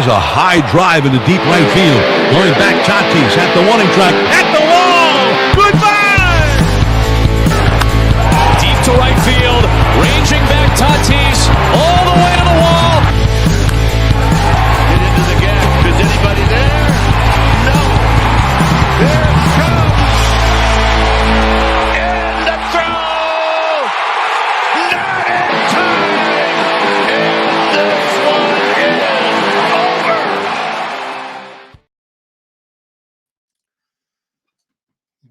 a high drive into deep right field. Going back, Tatis at the warning track, at the wall. Goodbye! Deep to right field, ranging back Tatis, all the way to the wall. Get into the gap. Is anybody there? No. There it comes. And the throw. Not in time. And this one is over.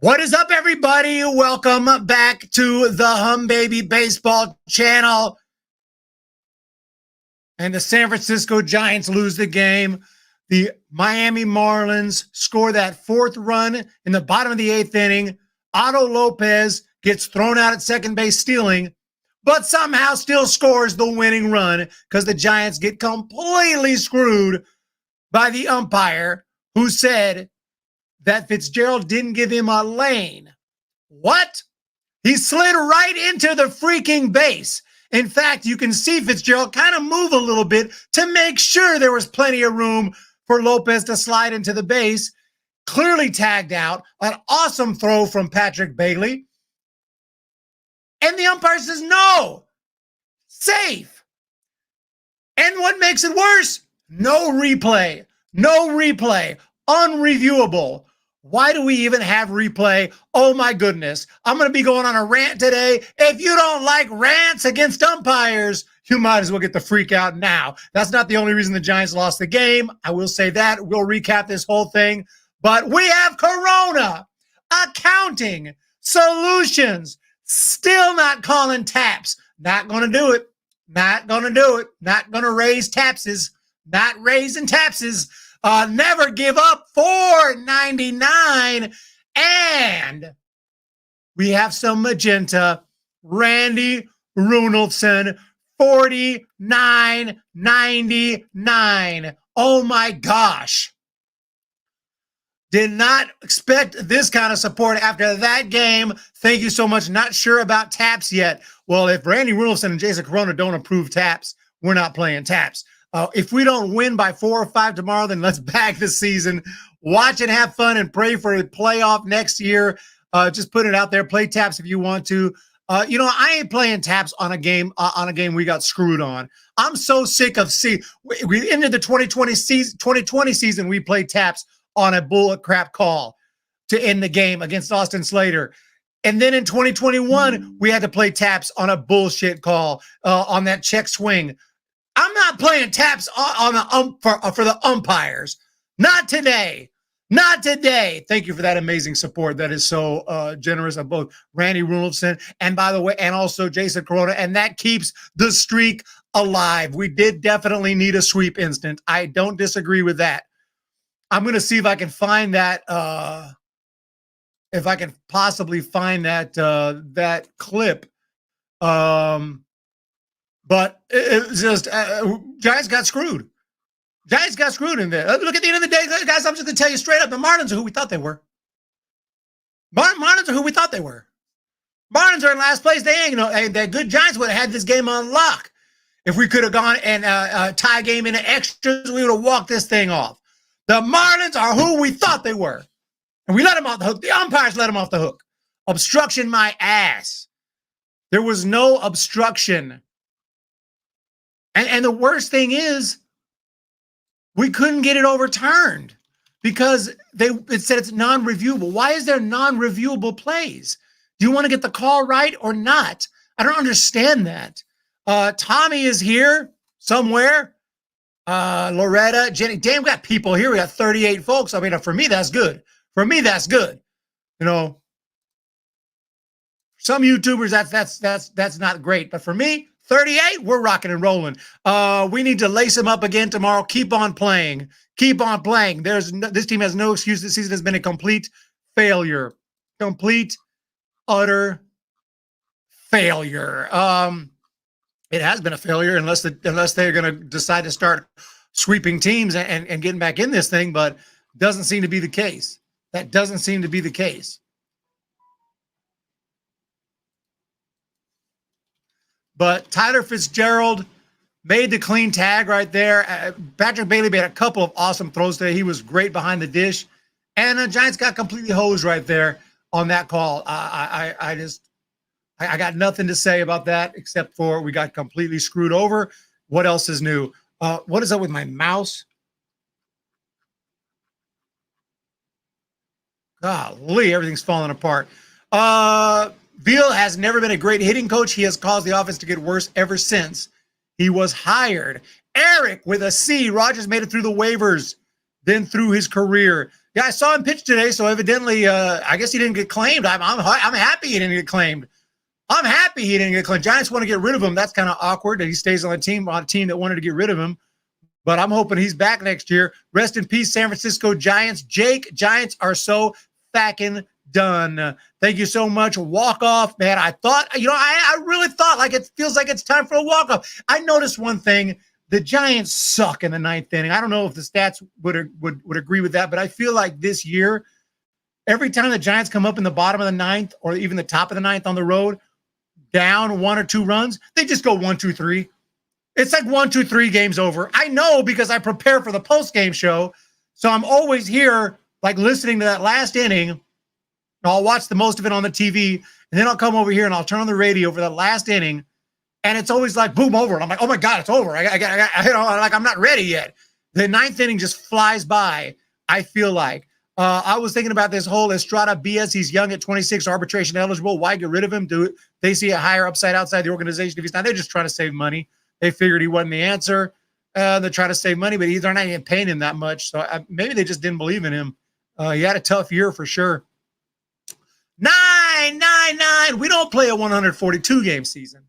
What is up, everybody? Welcome back to the Humm Baby Baseball channel. And the San Francisco Giants lose the game. The Miami Marlins score that fourth run in the bottom of the eighth inning. Otto Lopez gets thrown out at second base stealing, but somehow still scores the winning run because the Giants get completely screwed by the umpire who said that Fitzgerald didn't give him a lane. What? He slid right into the freaking base. In fact, you can see Fitzgerald kind of move a little bit to make sure there was plenty of room for Lopez to slide into the base. Clearly tagged out. An awesome throw from Patrick Bailey. And the umpire says, no, safe. And what makes it worse? No replay. No replay. Unreviewable. Why do we even have replay? Oh my goodness. I'm going to be going on a rant today. If you don't like rants against umpires, you might as well get the freak out now. That's not the only reason the Giants lost the game. I will say that. We'll recap this whole thing. But we have Corona, accounting, solutions, still not calling taps. Not going to do it. Not going to do it. Not going to raise tapses. Not raising tapses. Never give up, $4.99. And we have some magenta. Randy Runelson, $49.99. Oh my gosh. Did not expect this kind of support after that game. Thank you so much. Not sure about taps yet. Well, if Randy Runelson and Jason Corona don't approve taps, we're not playing taps. If we don't win by 4 or 5 tomorrow, then let's back the season. Watch and have fun and pray for a playoff next year. Just put it out there. Play taps if you want to. I ain't playing taps on a game we got screwed on. I'm so sick of we ended the 2020 season. We played taps on a bullet crap call to end the game against Austin Slater. And then in 2021, we had to play taps on a bullshit call on that check swing. I'm not playing taps on for the umpires. Not today. Not today. Thank you for that amazing support. That is so generous of both Randy Runelson and, by the way, and also Jason Corona. And that keeps the streak alive. We did definitely need a sweep instant. I don't disagree with that. I'm going to see if I can find that. If I can possibly find that clip. But it's just Giants got screwed. Giants got screwed in there. Look, at the end of the day, guys, I'm just going to tell you straight up, the Marlins are who we thought they were. Marlins are who we thought they were. Marlins are in last place. They ain't, the good Giants would have had this game on lock. If we could have gone and tie game into extras, we would have walked this thing off. The Marlins are who we thought they were. And we let them off the hook. The umpires let them off the hook. Obstruction my ass. There was no obstruction. And the worst thing is, we couldn't get it overturned because it said it's non-reviewable. Why is there non-reviewable plays? Do you want to get the call right or not? I don't understand that. Tommy is here somewhere. Loretta, Jenny. Damn, we got people here. We got 38 folks. I mean, for me, that's good. For me, that's good. Some YouTubers, that's not great. But for me, 38, we're rocking and rolling. We need to lace them up again tomorrow. Keep on playing. Keep on playing. This team has no excuse. This season has been a complete failure. Complete, utter failure. It has been a failure unless they're going to decide to start sweeping teams and getting back in this thing, but doesn't seem to be the case. That doesn't seem to be the case. But Tyler Fitzgerald made the clean tag right there. Patrick Bailey made a couple of awesome throws today. He was great behind the dish. And the Giants got completely hosed right there on that call. I got nothing to say about that except for we got completely screwed over. What else is new? What is up with my mouse? Golly, everything's falling apart. Veal has never been a great hitting coach. He has caused the offense to get worse ever since he was hired. Eric with a C. Rogers made it through the waivers, then through his career. Yeah, I saw him pitch today, so evidently, I guess he didn't get claimed. I'm happy he didn't get claimed. I'm happy he didn't get claimed. Giants want to get rid of him. That's kind of awkward that he stays on a team that wanted to get rid of him. But I'm hoping he's back next year. Rest in peace, San Francisco Giants. Jake, Giants are so fucking done. Thank you so much. Walk off, man. I thought, I really thought like it feels like it's time for a walk off. I noticed one thing. The Giants suck in the ninth inning. I don't know if the stats would agree with that, but I feel like this year, every time the Giants come up in the bottom of the ninth or even the top of the ninth on the road, down 1 or 2 runs, they just go 1, 2, 3. It's like 1, 2, 3, game's over. I know because I prepare for the post-game show, so I'm always here like listening to that last inning. I'll watch the most of it on the TV, and then I'll come over here and I'll turn on the radio for that last inning, and it's always like boom, over. And I'm like, oh my God, it's over. Like I'm not ready yet. The ninth inning just flies by, I feel like. I was thinking about this whole Estrada BS. He's young at 26, arbitration eligible. Why get rid of him? Do they see a higher upside outside the organization if he's not? They're just trying to save money. They figured he wasn't the answer. They're trying to save money, but they're not even paying him that much. So maybe they just didn't believe in him. He had a tough year for sure. 999. We don't play a 142 game season.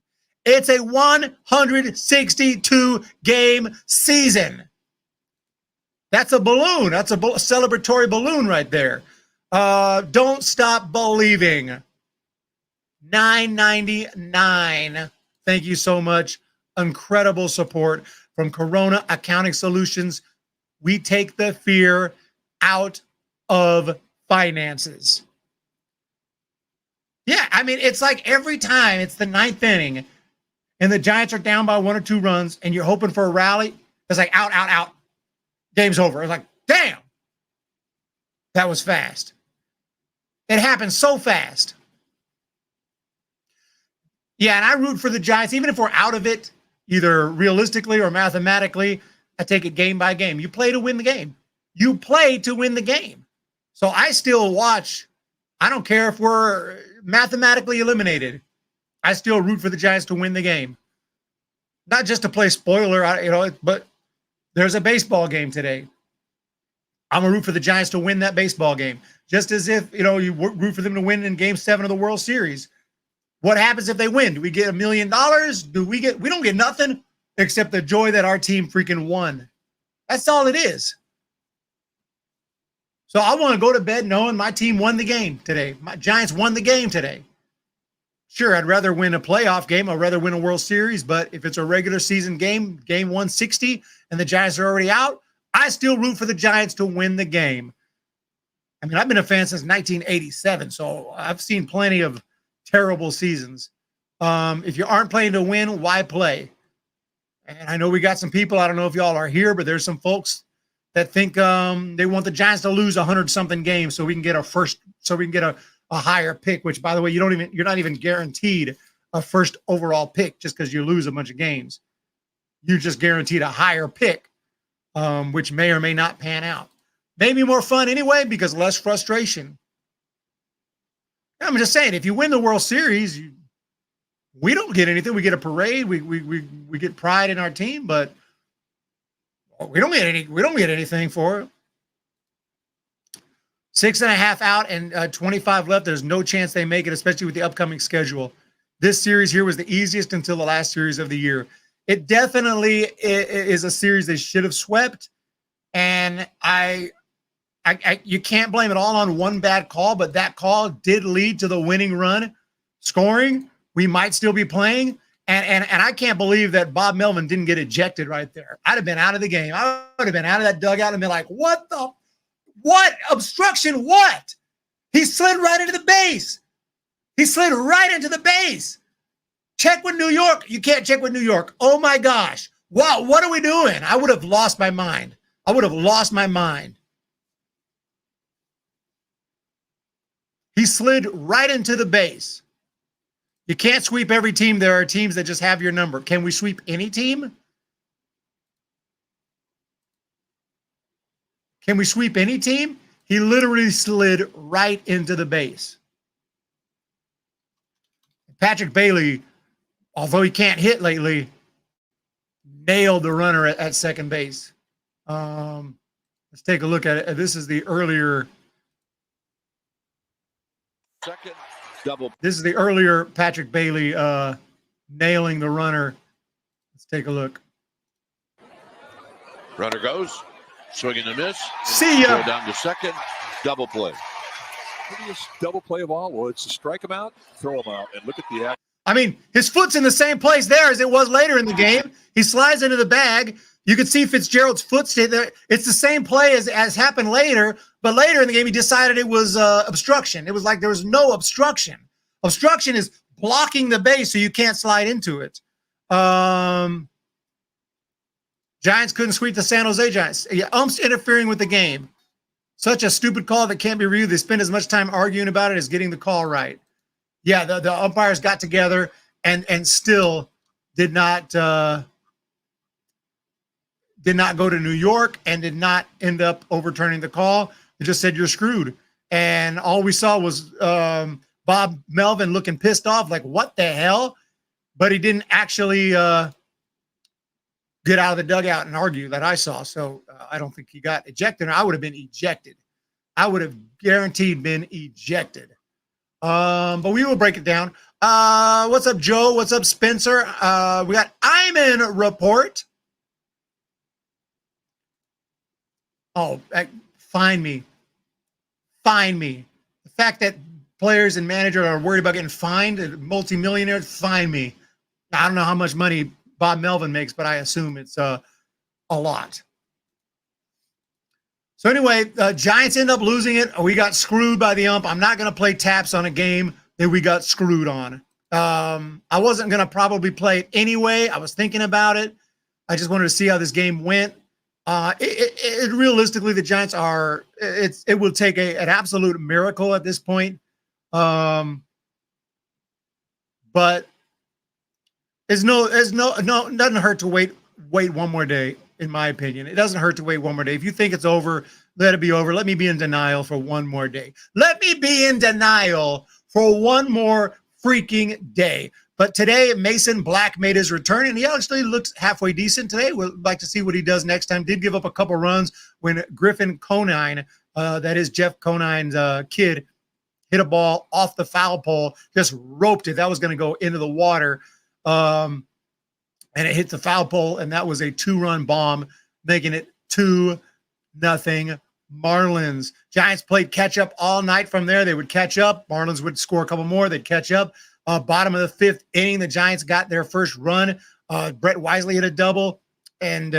It's a 162 game season. That's a balloon. That's a celebratory balloon right there. Don't stop believing. 999. Thank you so much. Incredible support from Corona Accounting Solutions. We take the fear out of finances. Yeah, I mean, it's like every time it's the ninth inning and the Giants are down by 1 or 2 runs and you're hoping for a rally, it's like out, out, out. Game's over. It's like, damn. That was fast. It happened so fast. Yeah, and I root for the Giants, even if we're out of it, either realistically or mathematically. I take it game by game. You play to win the game. You play to win the game. So I still watch. I don't care if we're mathematically eliminated. I still root for the Giants to win the game. Not just to play spoiler, but there's a baseball game today. I'm going to root for the Giants to win that baseball game. Just as if, you root for them to win in Game 7 of the World Series. What happens if they win? Do we get $1 million? We don't get nothing except the joy that our team freaking won. That's all it is. So I want to go to bed knowing my team won the game today. My Giants won the game today. Sure, I'd rather win a playoff game. I'd rather win a World Series. But if it's a regular season game 160, and the Giants are already out, I still root for the Giants to win the game. I mean, I've been a fan since 1987, so I've seen plenty of terrible seasons. If you aren't playing to win, why play? And I know we got some people, I don't know if y'all are here, but there's some folks that think they want the Giants to lose 100-something games so we can get a higher pick, which, by the way, you're not even guaranteed a first overall pick just because you lose a bunch of games. You just guaranteed a higher pick, which may or may not pan out. Maybe more fun anyway because less frustration. I'm just saying, if you win the World Series, we don't get anything. We get a parade. We get pride in our team, but we don't get anything for it. 6.5 out and 25 left. There's no chance they make it, especially with the upcoming schedule. This series here was the easiest until the last series of the year. It definitely is a series they should have swept, and you can't blame it all on one bad call, but that call did lead to the winning run. Scoring, we might still be playing, and I can't believe that Bob Melvin didn't get ejected right there. I'd have been out of the game. I would have been out of that dugout and been like, what obstruction? What? He slid right into the base. He slid right into the base. Check with New York. You can't check with New York. Oh my gosh. Wow, what are we doing? I would have lost my mind. I would have lost my mind. He slid right into the base. You can't sweep every team. There are teams that just have your number. Can we sweep any team? Can we sweep any team? He literally slid right into the base. Patrick Bailey, although he can't hit lately, nailed the runner at second base. Let's take a look at it. This is the earlier. Second double. This is the earlier Patrick Bailey nailing the runner. Let's take a look. Runner goes. Swing and a miss. See ya. Throw down to second. Double play. Prettiest double play of all. Well, it's to strike him out, throw him out, and look at the act. I mean, his foot's in the same place there as it was later in the game. He slides into the bag. You could see Fitzgerald's foot stay there. It's the same play as happened later, but later in the game, he decided it was obstruction. It was like there was no obstruction. Obstruction is blocking the base so you can't slide into it. Giants couldn't sweep the San Jose Giants. Yeah, umps interfering with the game. Such a stupid call that can't be reviewed. They spend as much time arguing about it as getting the call right. Yeah, the umpires got together and still did not go to New York and did not end up overturning the call. They just said you're screwed. And all we saw was Bob Melvin looking pissed off, like, what the hell? But he didn't actually get out of the dugout and argue that I saw. So I don't think he got ejected. I would have been ejected. I would have guaranteed been ejected. But we will break it down. What's up, Joe? What's up, Spencer? We got Iman report. Oh, find me. Find me. The fact that players and managers are worried about getting fined, multimillionaires, find me. I don't know how much money Bob Melvin makes, but I assume it's a lot. So anyway, Giants end up losing it. We got screwed by the ump. I'm not going to play taps on a game that we got screwed on. I wasn't going to probably play it anyway. I was thinking about it. I just wanted to see how this game went. Realistically, the Giants are. It will take an absolute miracle at this point. But it doesn't hurt to wait one more day. In my opinion, it doesn't hurt to wait one more day. If you think it's over, let it be over. Let me be in denial for one more day. Let me be in denial for one more freaking day. But today, Mason Black made his return, and he actually looks halfway decent today. We'd like to see what he does next time. Did give up a couple runs when Griffin Conine, that is Jeff Conine's kid, hit a ball off the foul pole, just roped it. That was going to go into the water. And it hit the foul pole, and that was a 2-run bomb, making it 2-0 Marlins. Giants played catch-up all night from there. They would catch up. Marlins would score a couple more. They'd catch up. Bottom of the 5th inning, the Giants got their first run. Brett Wisely hit a double, and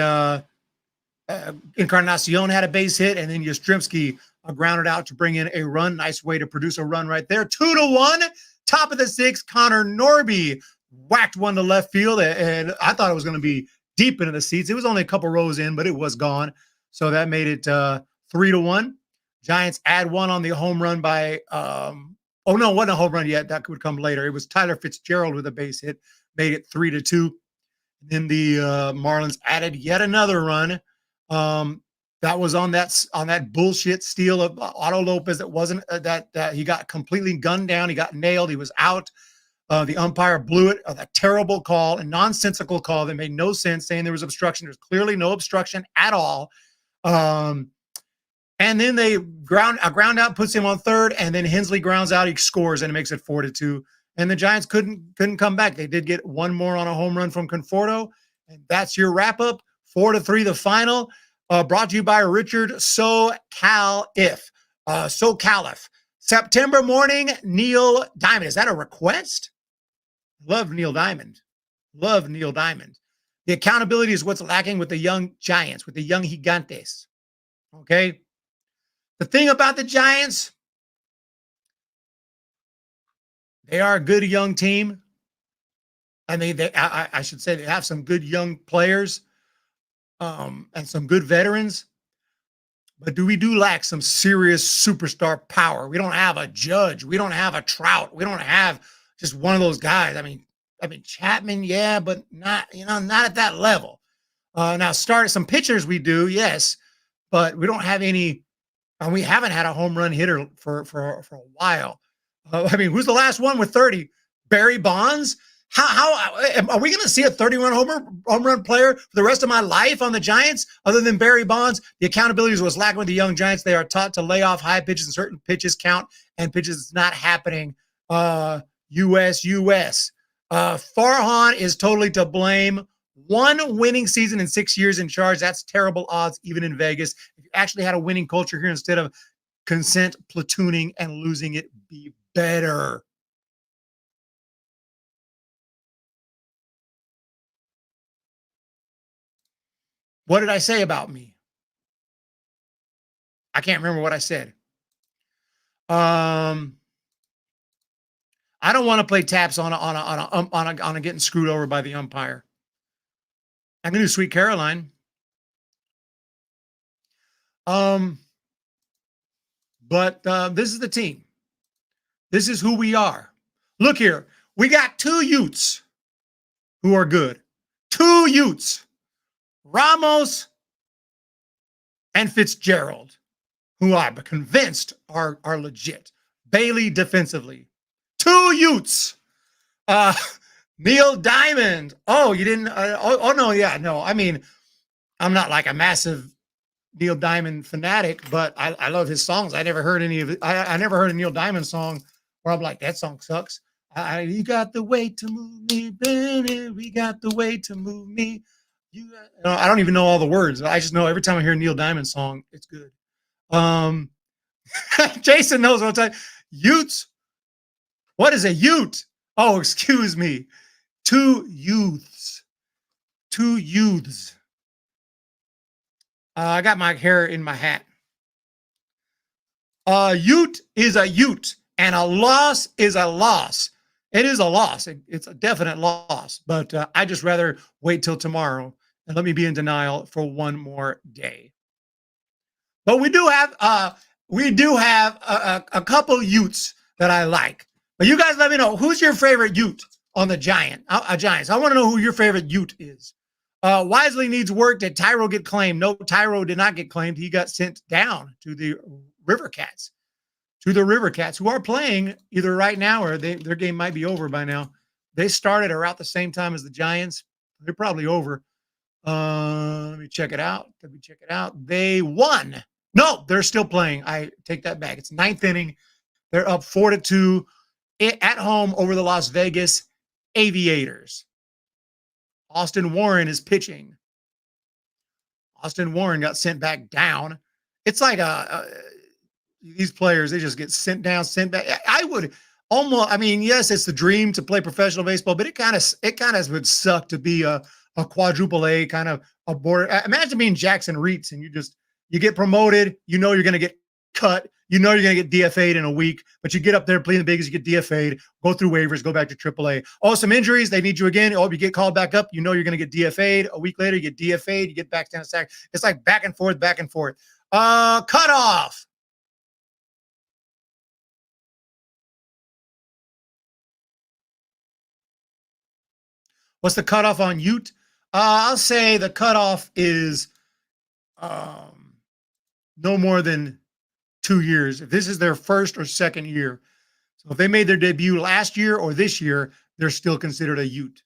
Encarnacion had a base hit, and then Yastrzemski grounded out to bring in a run. Nice way to produce a run right there. 2-1, top of the 6th, Connor Norby whacked one to left field, and I thought it was going to be deep into the seats. It was only a couple rows in, but it was gone. So that made it 3-1. Giants add one on the home run by oh no, it wasn't a home run yet. That would come later. It was Tyler Fitzgerald with a base hit, made it 3-2. Then the Marlins added yet another run. That was on that bullshit steal of Otto Lopez. That wasn't that he got completely gunned down. He got nailed. He was out. The umpire blew it. A terrible call, a nonsensical call that made no sense, saying there was obstruction. There's clearly no obstruction at all. And then they ground out, puts him on third, and then Hensley grounds out. He scores, and it makes it 4-2. And the Giants couldn't come back. They did get one more on a home run from Conforto, and that's your wrap up. 4-3, the final. Brought to you by Richard SoCalif. September morning, Neil Diamond. Is that a request? Love Neil Diamond. Love Neil Diamond. The accountability is what's lacking with the young Giants, with the young Gigantes. Okay? The thing about the Giants, they are a good young team. I mean, I should say they have some good young players, and some good veterans. But we lack some serious superstar power. We don't have a Judge. We don't have a Trout. We don't have just one of those guys. I mean Chapman, yeah, but not not at that level. Now, start some pitchers we do, yes, but we don't have any. And we haven't had a home run hitter for a while. I mean, who's the last one with 30? Barry Bonds. How are we going to see a 31 home run player for the rest of my life on the Giants other than Barry Bonds? The accountability was lacking with the young Giants. They are taught to lay off high pitches and certain pitches count, and pitches is not happening. US. Farhan is totally to blame. One winning season in 6 years in charge. That's terrible odds, even in Vegas. If you actually had a winning culture here instead of consent platooning and losing it, be better. What did I say about me? I can't remember what I said. I don't want to play taps on a getting screwed over by the umpire. I'm gonna do Sweet Caroline. But this is the team. This is who we are. Look here. We got two Utes who are good. Two Utes. Ramos and Fitzgerald, who I'm convinced are legit. Bailey defensively. Two Utes. Neil Diamond. Oh, you didn't? No, yeah, no. I mean, I'm not like a massive Neil Diamond fanatic, but I love his songs. I never heard any of it. I never heard a Neil Diamond song where I'm like, that song sucks. You got the way to move me, baby. We got the way to move me. I don't even know all the words. I just know every time I hear a Neil Diamond song, it's good. Jason knows what I'm talking. Utes. What is a Ute? Oh, excuse me. Two youths. I got my hair in my hat. A Ute is a Ute, and a loss is a loss. It is a loss. It's a definite loss, but I just rather wait till tomorrow and let me be in denial for one more day. But we do have a couple Utes that I like. But you guys let me know, who's your favorite Ute on the Giants? I want to know who your favorite Ute is. Wisely needs work. Did Tyro get claimed? No, Tyro did not get claimed. He got sent down to the River Cats. Who are playing either right now or their game might be over by now. They started around the same time as the Giants. They're probably over. Let me check it out. They won. No, they're still playing. I take that back. It's ninth inning. They're up 4-2 at home over the Las Vegas Aviators. Austin Warren is pitching. Austin Warren got sent back down. It's like these players, they just get sent down, sent back. I would almost, I mean, yes, it's the dream to play professional baseball, but it kind of would suck to be a quadruple A kind of a border. Imagine being Jackson Reitz and you get promoted, you're going to get cut, you're going to get DFA'd in a week, but you get up there, play the biggest, you get DFA'd, go through waivers, go back to AAA. Oh, some injuries, they need you again. Oh, you get called back up, you're going to get DFA'd. A week later, you get DFA'd, you get back down to sack. It's like back and forth. Cutoff. What's the cutoff on Ute? I'll say the cutoff is no more than 2 years. If this is their first or second year. So if they made their debut last year or this year, they're still considered a Ute.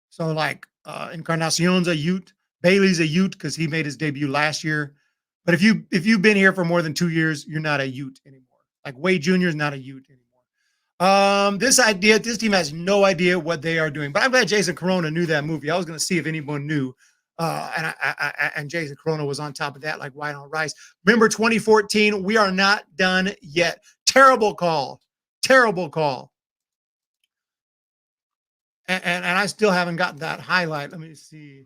So like Encarnacion's a Ute. Bailey's a Ute because he made his debut last year. But if you've been here for more than 2 years, you're not a Ute anymore. Like Wade Jr. is not a Ute anymore. This team has no idea what they are doing. But I'm glad Jason Corona knew that movie. I was going to see if anyone knew. And Jason Corona was on top of that like white on rice. Remember 2014, we are not done yet. Terrible call. And I still haven't gotten that highlight. Let me see.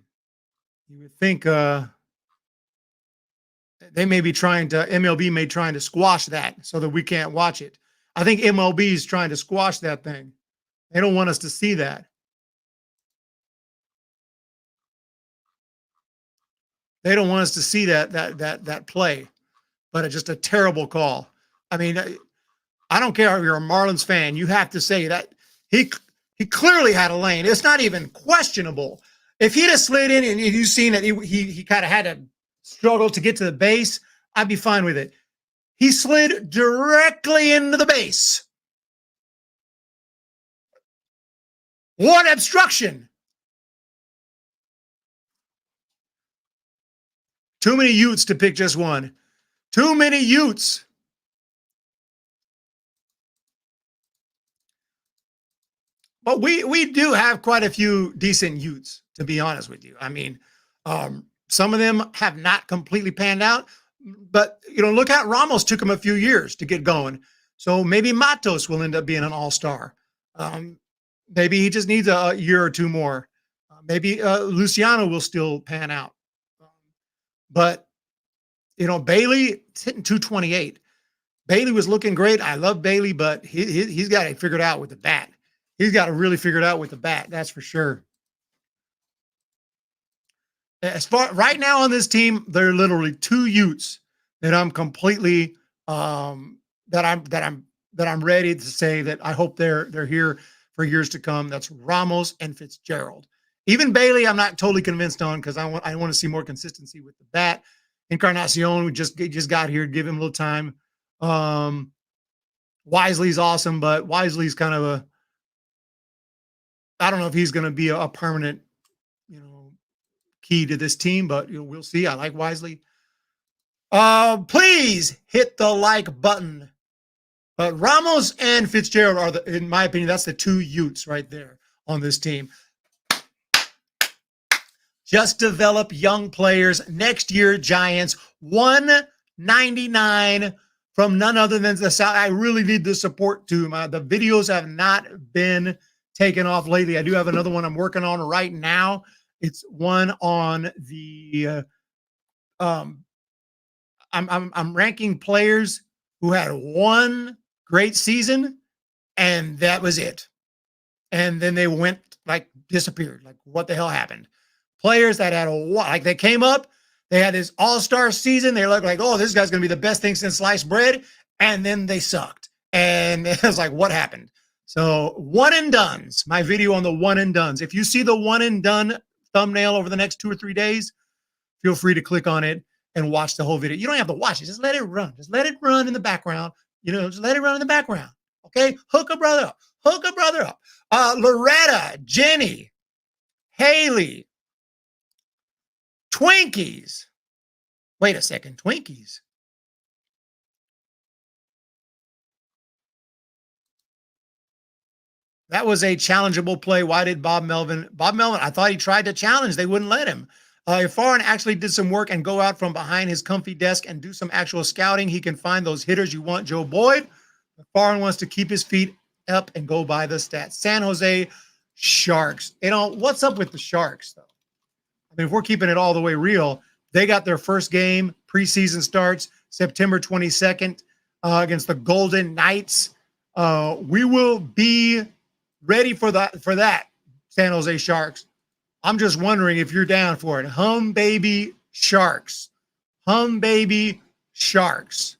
You would think they may be MLB may trying to squash that so that we can't watch it. I think MLB is trying to squash that thing. They don't want us to see that. They don't want us to see that play, but it's just a terrible call. I mean, I don't care if you're a Marlins fan. You have to say that he clearly had a lane. It's not even questionable. If he'd have slid in and you've seen that he kind of had to struggle to get to the base, I'd be fine with it. He slid directly into the base. What obstruction? Too many Utes to pick just one. Too many Utes. But we do have quite a few decent Utes, to be honest with you. I mean, some of them have not completely panned out, but look how Ramos took him a few years to get going. So maybe Matos will end up being an all-star. Maybe he just needs a year or two more. Maybe Luciano will still pan out. But Bailey hitting 228. Bailey was looking great. I love Bailey, but he's got it figured out with the bat. He's got to really figure it out with the bat. That's for sure. As far right now on this team, there are literally two Utes that I'm completely that I'm ready to say that I hope they're here for years to come. That's Ramos and Fitzgerald. Even Bailey, I'm not totally convinced on because I want to see more consistency with the bat. Encarnacion, we just got here. Give him a little time. Wisely's awesome, but Wisely's kind of I don't know if he's going to be a permanent, key to this team, but we'll see. I like Wisely. Please hit the like button. But Ramos and Fitzgerald are in my opinion, that's the two Utes right there on this team. Just develop young players. Next year, Giants 199 from none other than the South. I really need the support too. The videos have not been taken off lately. I do have another one I'm working on right now. It's one on the I'm ranking players who had one great season and that was it. And then they went disappeared. What the hell happened? Players that had they came up, they had this all-star season. They looked like, oh, this guy's going to be the best thing since sliced bread. And then they sucked. And it was like, what happened? So one and dones, my video on the one and dones. If you see the one and done thumbnail over the next 2 or 3 days, feel free to click on it and watch the whole video. You don't have to watch it. Just let it run. Just let it run in the background. Just let it run in the background. Okay? Hook a brother up. Hook a brother up. Loretta, Jenny, Haley, Twinkies. Wait a second. Twinkies. That was a challengeable play. Why did Bob Melvin, I thought he tried to challenge. They wouldn't let him. If Farhan actually did some work and go out from behind his comfy desk and do some actual scouting, he can find those hitters you want. Joe Boyd. If Farhan wants to keep his feet up and go by the stats. San Jose Sharks. What's up with the Sharks, though? I mean, if we're keeping it all the way real, they got their first game. Preseason starts September 22nd against the Golden Knights. We will be ready for that, San Jose Sharks. I'm just wondering if you're down for it. Humm baby Sharks. Humm baby Sharks.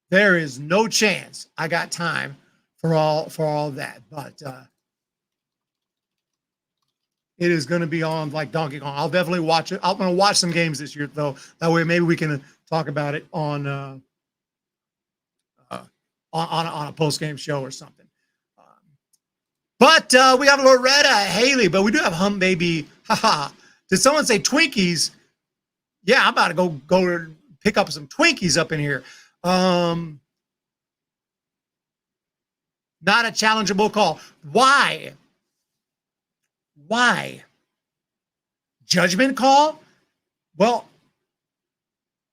There is no chance I got time for all that, but it is going to be on like Donkey Kong. I'll definitely watch it. I'm going to watch some games this year, though. That way, maybe we can talk about it on a post-game show or something. But we have Loretta, Haley, but we do have Humm baby. Haha. Did someone say Twinkies? Yeah, I'm about to go pick up some Twinkies up in here. Not a challengeable call. Why? Judgment call? Well,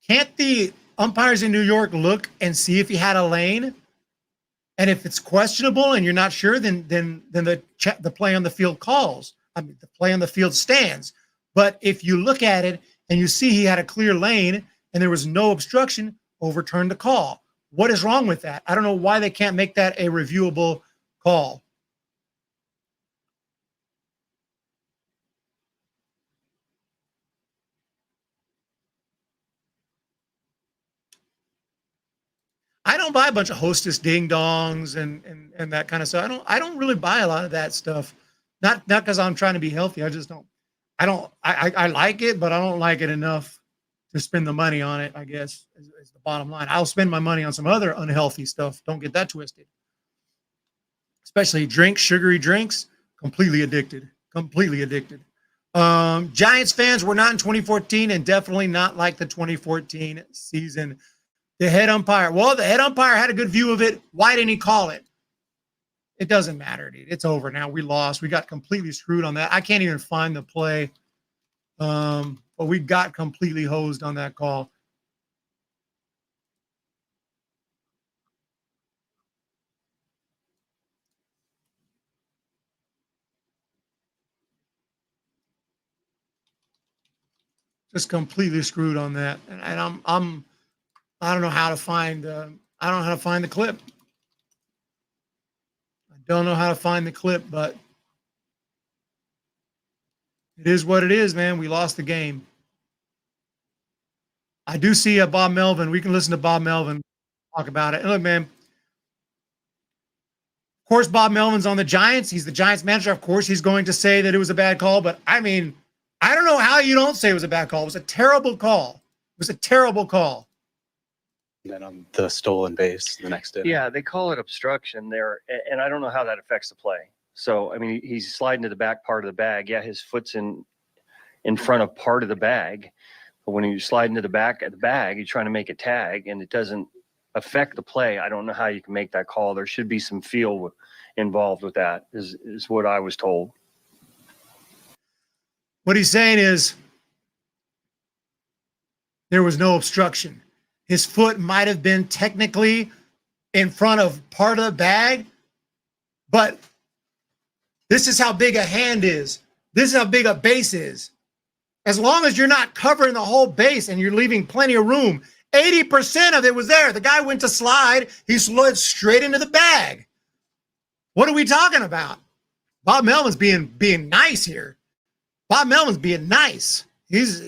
can't the umpires in New York look and see if he had a lane? And if it's questionable and you're not sure, then the play on the field calls. I mean, the play on the field stands. But if you look at it and you see he had a clear lane and there was no obstruction, overturn the call. What is wrong with that? I don't know why they can't make that a reviewable call. don't buy a bunch of Hostess ding dongs and that kind of stuff. I don't really buy a lot of that stuff. Not because I'm trying to be healthy. I just don't. I like it, but I don't like it enough to spend the money on it, I guess, is the bottom line. I'll spend my money on some other unhealthy stuff. Don't get that twisted. Especially drinks, sugary drinks, completely addicted. Completely addicted. Giants fans were not in 2014 and definitely not like the 2014 season. The head umpire had a good view of it. Why didn't he call it? It doesn't matter, dude. It's over now. We lost. We got completely screwed on that. I can't even find the play. But we got completely hosed on that call. Just completely screwed on that. And I don't know how to find the clip. I don't know how to find the clip, but it is what it is, man. We lost the game. I do see Bob Melvin. We can listen to Bob Melvin talk about it. And look, man, of course, Bob Melvin's on the Giants. He's the Giants manager. Of course, he's going to say that it was a bad call. But, I mean, I don't know how you don't say it was a bad call. It was a terrible call. It was a terrible call. And then on the stolen base the next day. Yeah, they call it obstruction there. And I don't know how that affects the play. So, I mean, he's sliding to the back part of the bag. Yeah, his foot's in front of part of the bag. But when you slide into the back of the bag, you're trying to make a tag, and it doesn't affect the play. I don't know how you can make that call. There should be some feel involved with that, is what I was told. What he's saying is there was no obstruction. His foot might have been technically in front of part of the bag, but this is how big a hand is. This is how big a base is. As long as you're not covering the whole base and you're leaving plenty of room, 80% of it was there. The guy went to slide. He slid straight into the bag. What are we talking about? Bob Melvin's being nice here. Bob Melvin's being nice. He's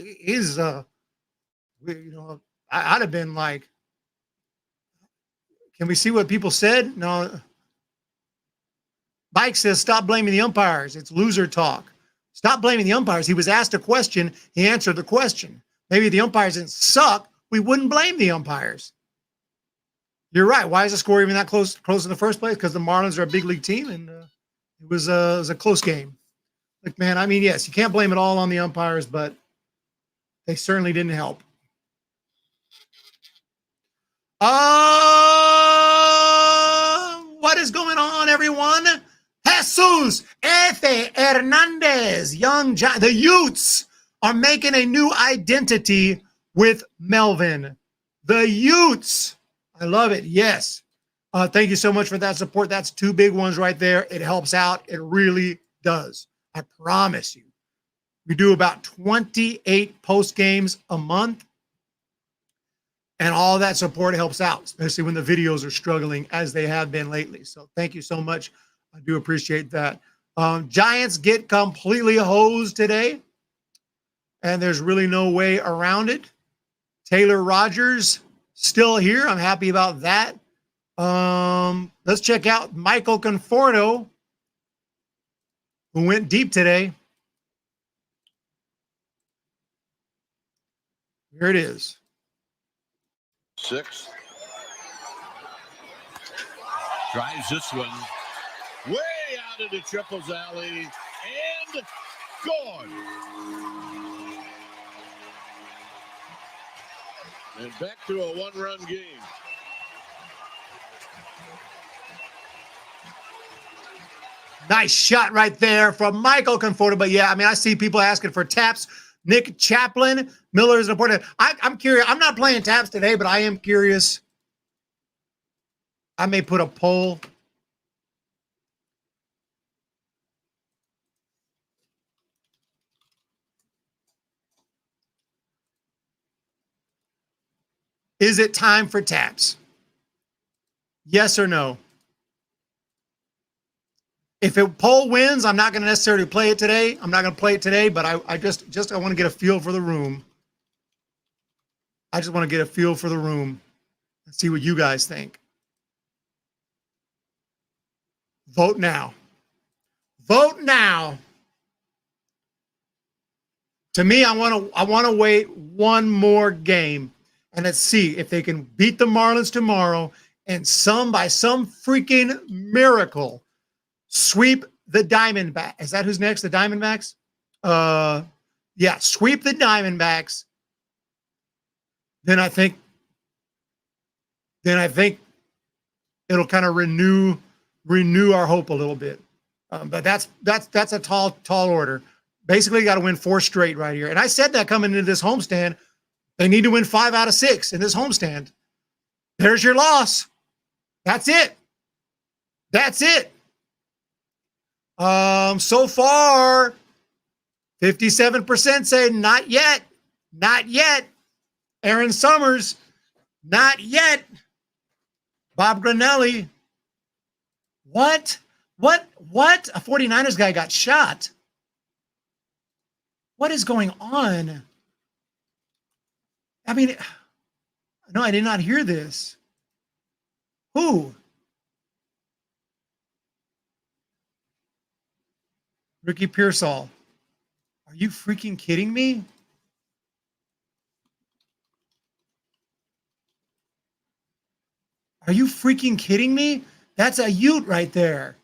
I'd have been like, can we see what people said? No. Mike says, stop blaming the umpires. It's loser talk. Stop blaming the umpires. He was asked a question. He answered the question. Maybe if the umpires didn't suck, we wouldn't blame the umpires. You're right. Why is the score even that close in the first place? Because the Marlins are a big league team, and it was a close game. Like, man, I mean, yes, you can't blame it all on the umpires, but they certainly didn't help. What is going on, everyone? Jesus Efe Hernandez, the Utes are making a new identity with Melvin. The Utes. I love it. Yes. Thank you so much for that support. That's two big ones right there. It helps out. It really does. I promise you. We do about 28 post games a month. And all that support helps out, especially when the videos are struggling as they have been lately. So thank you so much. I do appreciate that. Giants get completely hosed today, and there's really no way around it. Taylor Rogers still here. I'm happy about that. Let's check out Michael Conforto, who went deep today. Here it is. 6. Drives this one way out into Triples Alley and gone. And back to a one-run game. Nice shot right there from Michael Conforto. But yeah, I mean, I see people asking for taps. Nick Chaplin, Miller is important. I'm curious. I'm not playing taps today, but I am curious. I may put a poll. Is it time for taps? Yes or no? If a poll wins, I'm not going to necessarily play it today. I'm not going to play it today, but I want to get a feel for the room. I just want to get a feel for the room and see what you guys think. Vote now. Vote now. To me, I want to wait one more game, and let's see if they can beat the Marlins tomorrow and by some freaking miracle sweep the Diamondbacks. Is that who's next? The Diamondbacks? Yeah, sweep the Diamondbacks. Then I think it'll kind of renew our hope a little bit. But that's a tall order. Basically, you got to win 4 straight right here. And I said that coming into this homestand, they need to win 5 out of 6 in this homestand. There's your loss. That's it. That's it. So far, 57% say not yet. Not yet. Aaron Summers, not yet. Bob Granelli. What? A 49ers guy got shot. What is going on? I mean, no, I did not hear this. Who? Ricky Pearsall. Are you freaking kidding me? Are you freaking kidding me? That's a Ute right there.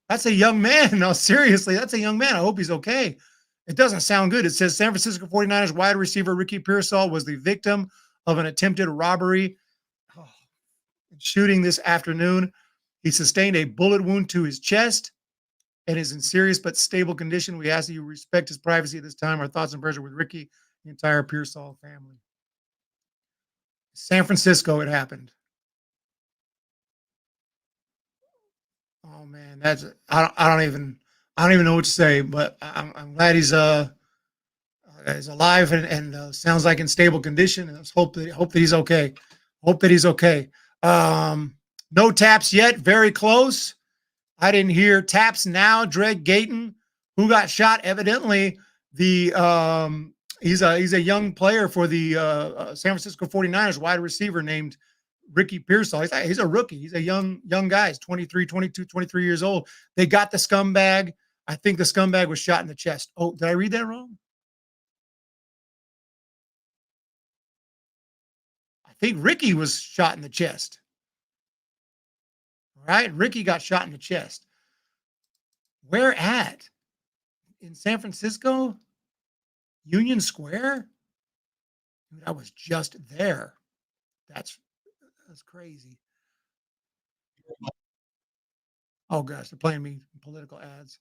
That's a young man. No, seriously, that's a young man. I hope he's okay. It doesn't sound good. It says San Francisco 49ers wide receiver Ricky Pearsall was the victim of an attempted robbery shooting this afternoon. He sustained a bullet wound to his chest and is in serious but stable condition. We ask that you respect his privacy at this time. Our thoughts and prayers are with Ricky, the entire Pearsall family. San Francisco, it happened. Oh man, I don't even know what to say, but I'm glad he's alive and sounds like in stable condition. And let's hope that he's okay. Hope that he's okay. No taps yet. Very close. I didn't hear taps now. Dreg Gayton, who got shot, evidently he's a young player for the San Francisco 49ers, wide receiver named Ricky Pearsall. He's a rookie. He's a young guy. He's 23, 22, 23 years old. They got the scumbag. I think the scumbag was shot in the chest. Oh, did I read that wrong? I think Ricky was shot in the chest. All right, Ricky got shot in the chest. Where at? In San Francisco? Union Square? Dude, I was just there. That's crazy. Oh gosh, they're playing me political ads.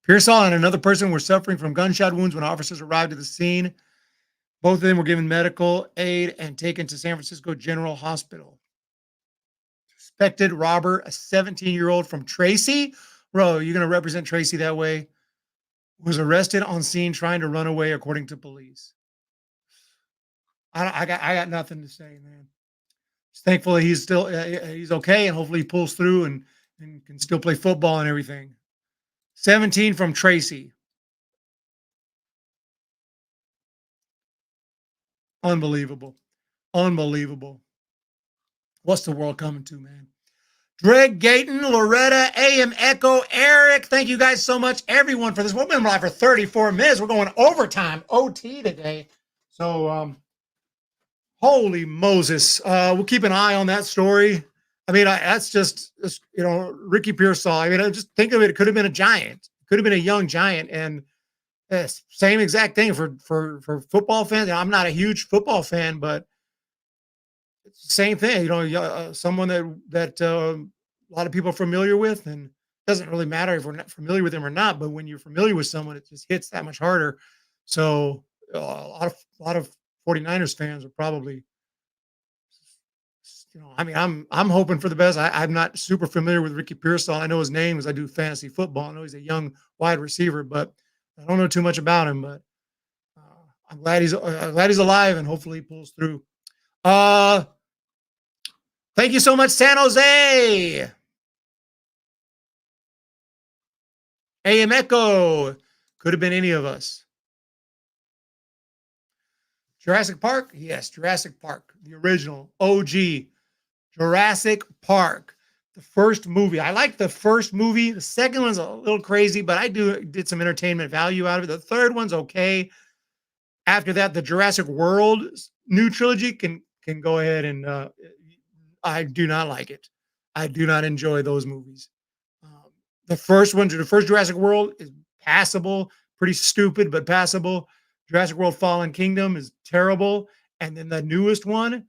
Pearsall and another person were suffering from gunshot wounds when officers arrived at the scene. Both of them were given medical aid and taken to San Francisco General Hospital. Suspected robber, a 17-year-old from Tracy. Bro, you're going to represent Tracy that way? Was arrested on scene trying to run away, according to police. I got nothing to say, man. Just thankful that he's still he's okay, and hopefully he pulls through and can still play football and everything. 17 from Tracy. Unbelievable. Unbelievable. What's the world coming to, man? Greg Gayton, Loretta, AM Echo, Eric. Thank you guys so much, everyone, for this. We've been live for 34 minutes. We're going overtime, OT today. So, holy Moses. We'll keep an eye on that story. I mean, that's just, Ricky Pearsall. I mean, I just think of it. It could have been a giant. It could have been a young giant. And same exact thing for football fans. I'm not a huge football fan, but it's the same thing. Someone that a lot of people are familiar with, and it doesn't really matter if we're not familiar with them or not. But when you're familiar with someone, it just hits that much harder. So a lot of 49ers fans are probably, I mean, I'm hoping for the best. I'm not super familiar with Ricky Pearsall. I know his name because I do fantasy football. I know he's a young wide receiver, but I don't know too much about him. But I'm glad he's alive, and hopefully he pulls through. Thank you so much, San Jose. AM Echo. Could have been any of us. Jurassic Park? Yes, Jurassic Park. The original OG Jurassic Park. The first movie. I like the first movie. The second one's a little crazy, but I did some entertainment value out of it. The third one's okay. After that, the Jurassic World new trilogy can go ahead and I do not like it. I do not enjoy those movies. The first Jurassic World is passable, pretty stupid, but passable. Jurassic World Fallen Kingdom is terrible. And then the newest one,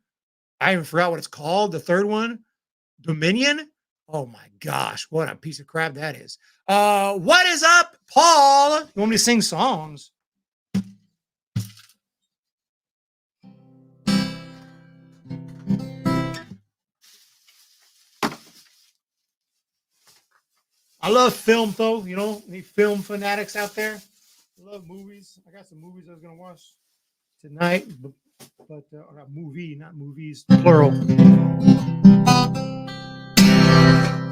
I even forgot what it's called. The third one, Dominion. Oh my gosh, what a piece of crap that is. What is up, Paul? You want me to sing songs? I love film, though. You know, any film fanatics out there? I love movies. I got some movies I was going to watch tonight, but I got movie, not movies, plural.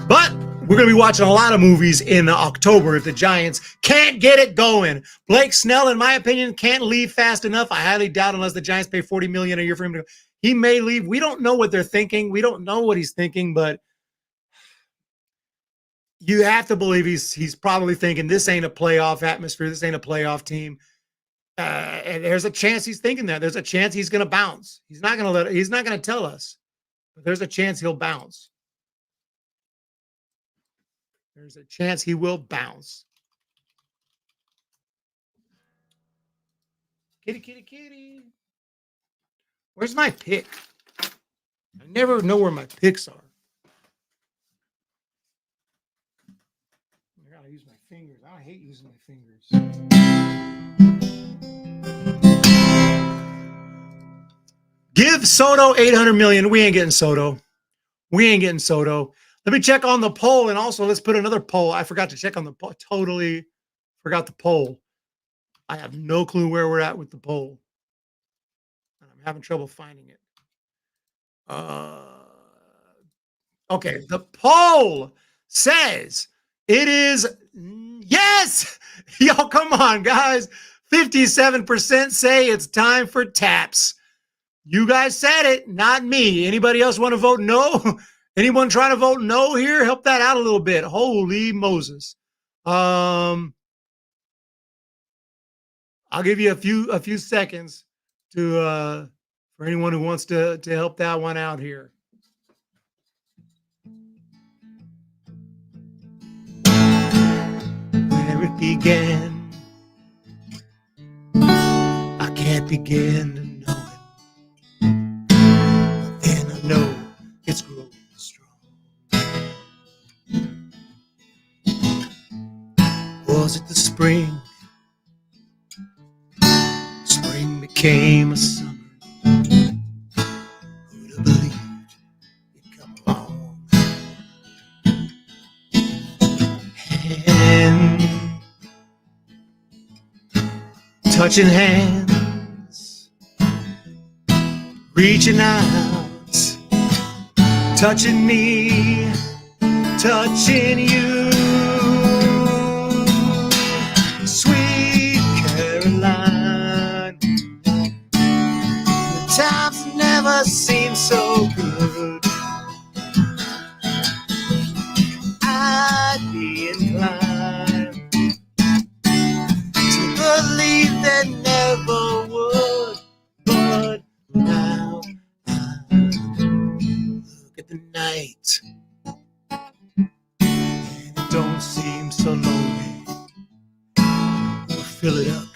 But we're going to be watching a lot of movies in October if the Giants can't get it going. Blake Snell, in my opinion, can't leave fast enough. I highly doubt unless the Giants pay $40 million a year for him to go. He may leave. We don't know what they're thinking. We don't know what he's thinking, but you have to believe he's probably thinking this ain't a playoff atmosphere. This ain't a playoff team. And there's a chance he's thinking that. There's a chance he's going to bounce. He's not going to tell us, but there's a chance he'll bounce. There's a chance he will bounce. Kitty, kitty, kitty. Where's my pick? I never know where my picks are. I gotta use my fingers. I hate using my fingers. Give Soto $800 million. We ain't getting Soto. Let me check on the poll, and also let's put another poll. I forgot to check on the poll. Totally forgot the poll. I have no clue where we're at with the poll. I'm having trouble finding it. Okay, the poll says it is yes. Yo, come on, guys. 57% say it's time for taps. You guys said it, not me. Anybody else want to vote no? Anyone trying to vote no here? Help that out a little bit. Holy Moses. I'll give you a few seconds to for anyone who wants to help that one out here. Where it began, I can't begin to know it. Then I know it's growing strong. Was it the spring? Spring became a summer. Who'd have believed it'd come along? And touching hands, reaching out, touching me, touching you. Sweet Caroline, the times never seem so good. I'd be inclined to believe that never would, but now I look at the night and it don't seem so lonely. We'll fill it up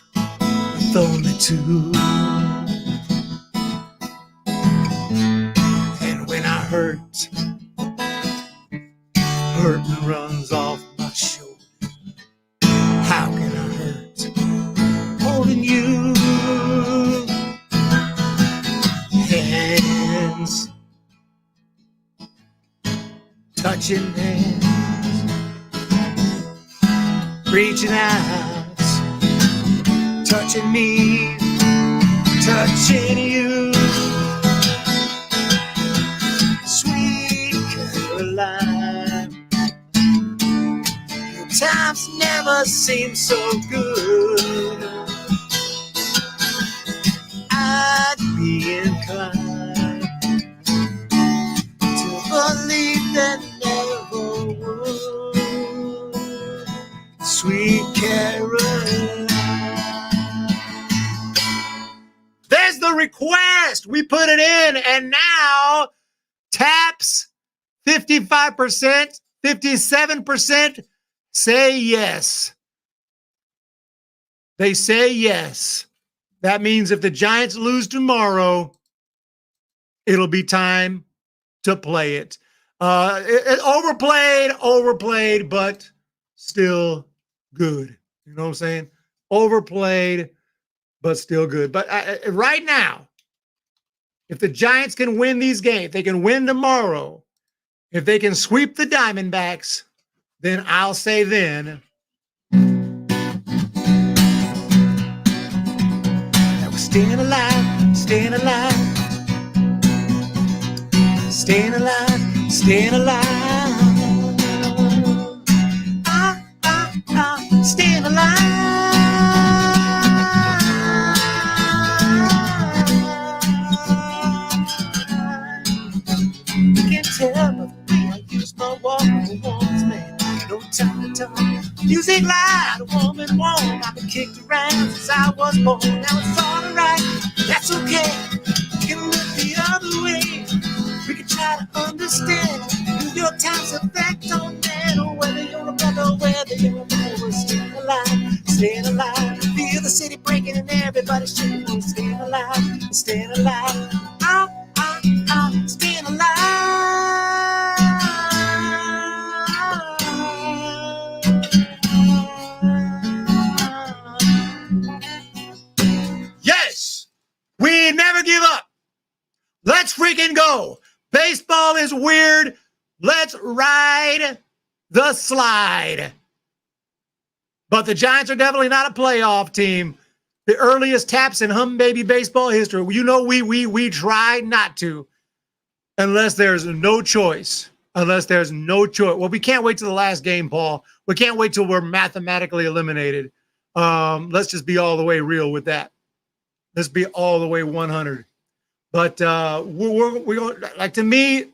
with only two. And when I hurt, hurting runs off my shoulder. How can I hurt holding you? Hands, touching hands, reaching out, touching me, touching you. Sweet Caroline, your times never seem so good. I'd be inclined to in. And now taps 55%, 57% say yes. They say yes. That means if the Giants lose tomorrow, it'll be time to play it. Overplayed, but still good. You know what I'm saying? Overplayed, but still good. But right now, if the Giants can win these games, they can win tomorrow. If they can sweep the Diamondbacks, then I'll say then that we're staying alive, staying alive, staying alive, staying alive. Staying alive. You can't tell by the way I use my walk for once, man. No time to talk. Music loud, a woman warm. I've been kicked around since I was born. Now it's alright, that's okay. We can look the other way. We can try to understand New York Times effect on man, or whether you're a brother, whether you're a man. We're staying alive, staying alive. Feel the city breaking and everybody's shaking. We're staying alive, staying alive. Staying alive. Yes, we never give up. Let's freaking go. Baseball is weird. Let's ride the slide. But the Giants are definitely not a playoff team. The earliest taps in Humm baby baseball history. You know, we try not to unless there's no choice. Unless there's no choice. Well, we can't wait till the last game, Paul. We can't wait till we're mathematically eliminated. Let's just be all the way real with that. Let's be all the way 100. But we're going, like, to me,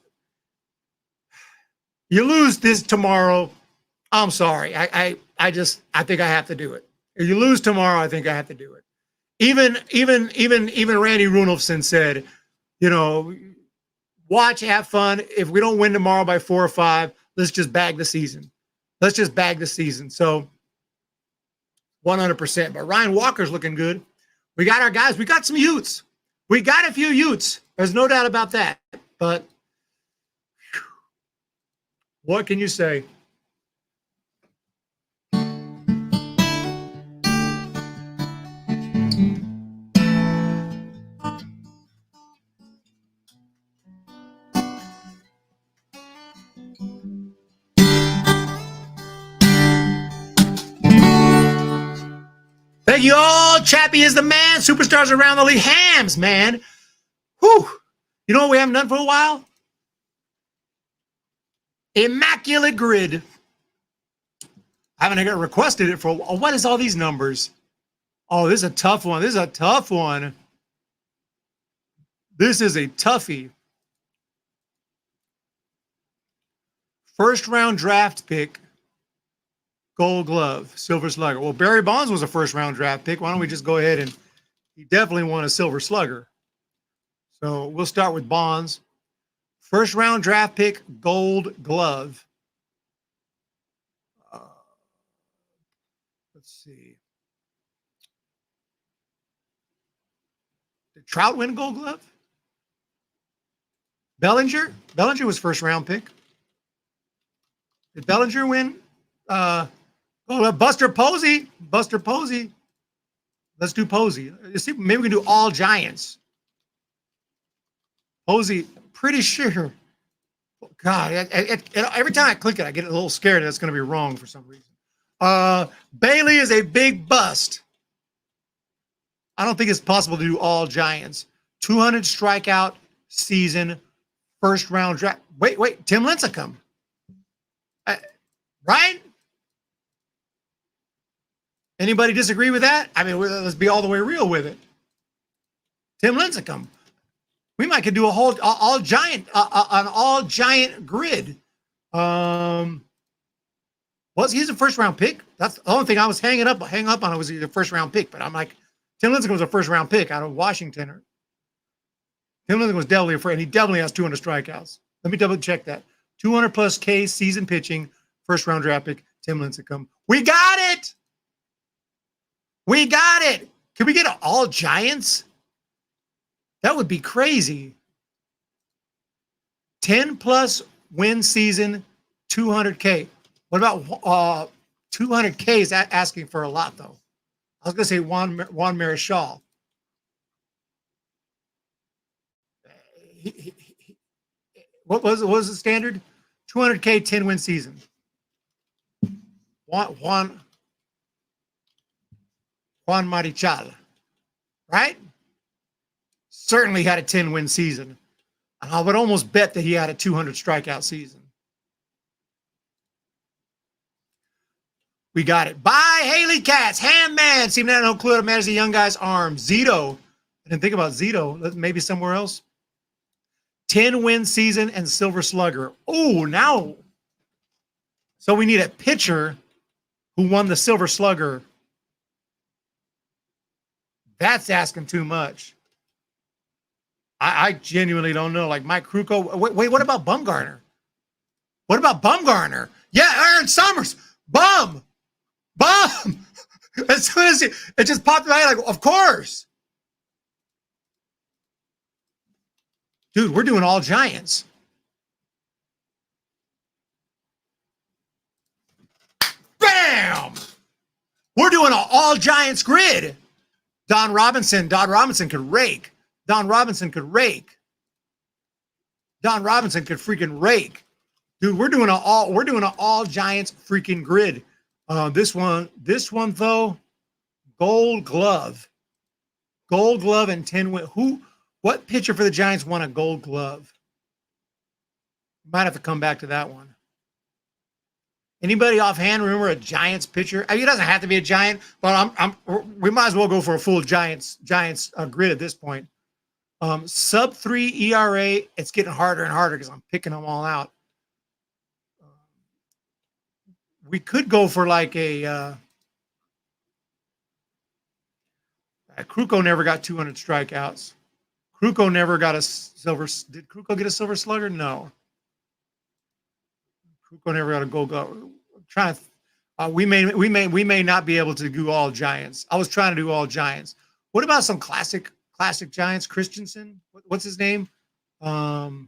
you lose this tomorrow. I'm sorry. I think I have to do it. If you lose tomorrow, I think I have to do it. Even Randy Runolfson said, you know, watch, have fun. If we don't win tomorrow by 4 or 5, let's just bag the season. Let's just bag the season. So 100%. But Ryan Walker's looking good. We got our guys. We got some Utes. We got a few Utes. There's no doubt about that. But whew, what can you say? Thank you all. Chappie is the man. Superstars around the league. Hams, man. Whew. You know what we haven't done for a while? Immaculate Grid. I haven't requested it for a while. What is all these numbers? Oh, this is a tough one. This is a tough one. This is a toughie. First round draft pick. Gold Glove, Silver Slugger. Well, Barry Bonds was a first-round draft pick. Why don't we just go ahead and he definitely won a Silver Slugger. So we'll start with Bonds. First-round draft pick, Gold Glove. Let's see. Did Trout win Gold Glove? Bellinger? Bellinger was first-round pick. Did Bellinger win? Buster Posey. Buster Posey. Let's do Posey. See, maybe we can do all Giants. Posey, pretty sure. God, every time I click it, I get a little scared that's going to be wrong for some reason. Bailey is a big bust. I don't think it's possible to do all Giants. 200 strikeout season, first round draft. Wait, Tim Lincecum. Right? Anybody disagree with that? I mean, let's be all the way real with it. Tim Lincecum. We might could do a whole all giant an all giant grid. Was he's a first round pick? That's the only thing I was hang up on. It was the first round pick, but I'm like, Tim Lincecum was a first round pick out of Washington. Tim Lincecum was definitely afraid, and he definitely has 200 strikeouts. Let me double check that. 200 plus K season pitching, first round draft pick, Tim Lincecum. We got it. We got it. Can we get all Giants? That would be crazy. 10 plus win season, 200K. What about 200K is asking for a lot, though. I was going to say Juan Marichal. What was the standard? 200K, 10-win season. Juan Marichal, right? Certainly had a 10-win season. I would almost bet that he had a 200 strikeout season. We got it. Bye, Haley Katz. Ham Man. Seemed to have no clue how to manage the young guy's arm. Zito. I didn't think about Zito. Maybe somewhere else. 10-win season and Silver Slugger. Oh, now. So we need a pitcher who won the Silver Slugger. That's asking too much. I genuinely don't know. Like Mike Krukow. Wait, what about Bumgarner? What about Bumgarner? Yeah, Aaron Summers. Bum. As soon as it just popped in my head, like, of course. Dude, we're doing all Giants. Bam! We're doing an all Giants grid. Don Robinson could rake. Don Robinson could freaking rake. Dude, we're doing an all Giants freaking grid. This one though, Gold Glove and 10 win. What pitcher for the Giants won a Gold Glove? Might have to come back to that one. Anybody offhand remember a Giants pitcher? I mean, it doesn't have to be a Giant, but we might as well go for a full Giants grid at this point. Sub 3 ERA. It's getting harder and harder because I'm picking them all out. We could go for like a Krukow never got 200 strikeouts. Krukow never got a silver. Did Krukow get a Silver Slugger? No. Krukow never got a Gold Glove. Trying to, we may not be able to do all Giants. I was trying to do all Giants. What about some classic Giants? Christensen. What's his name? What's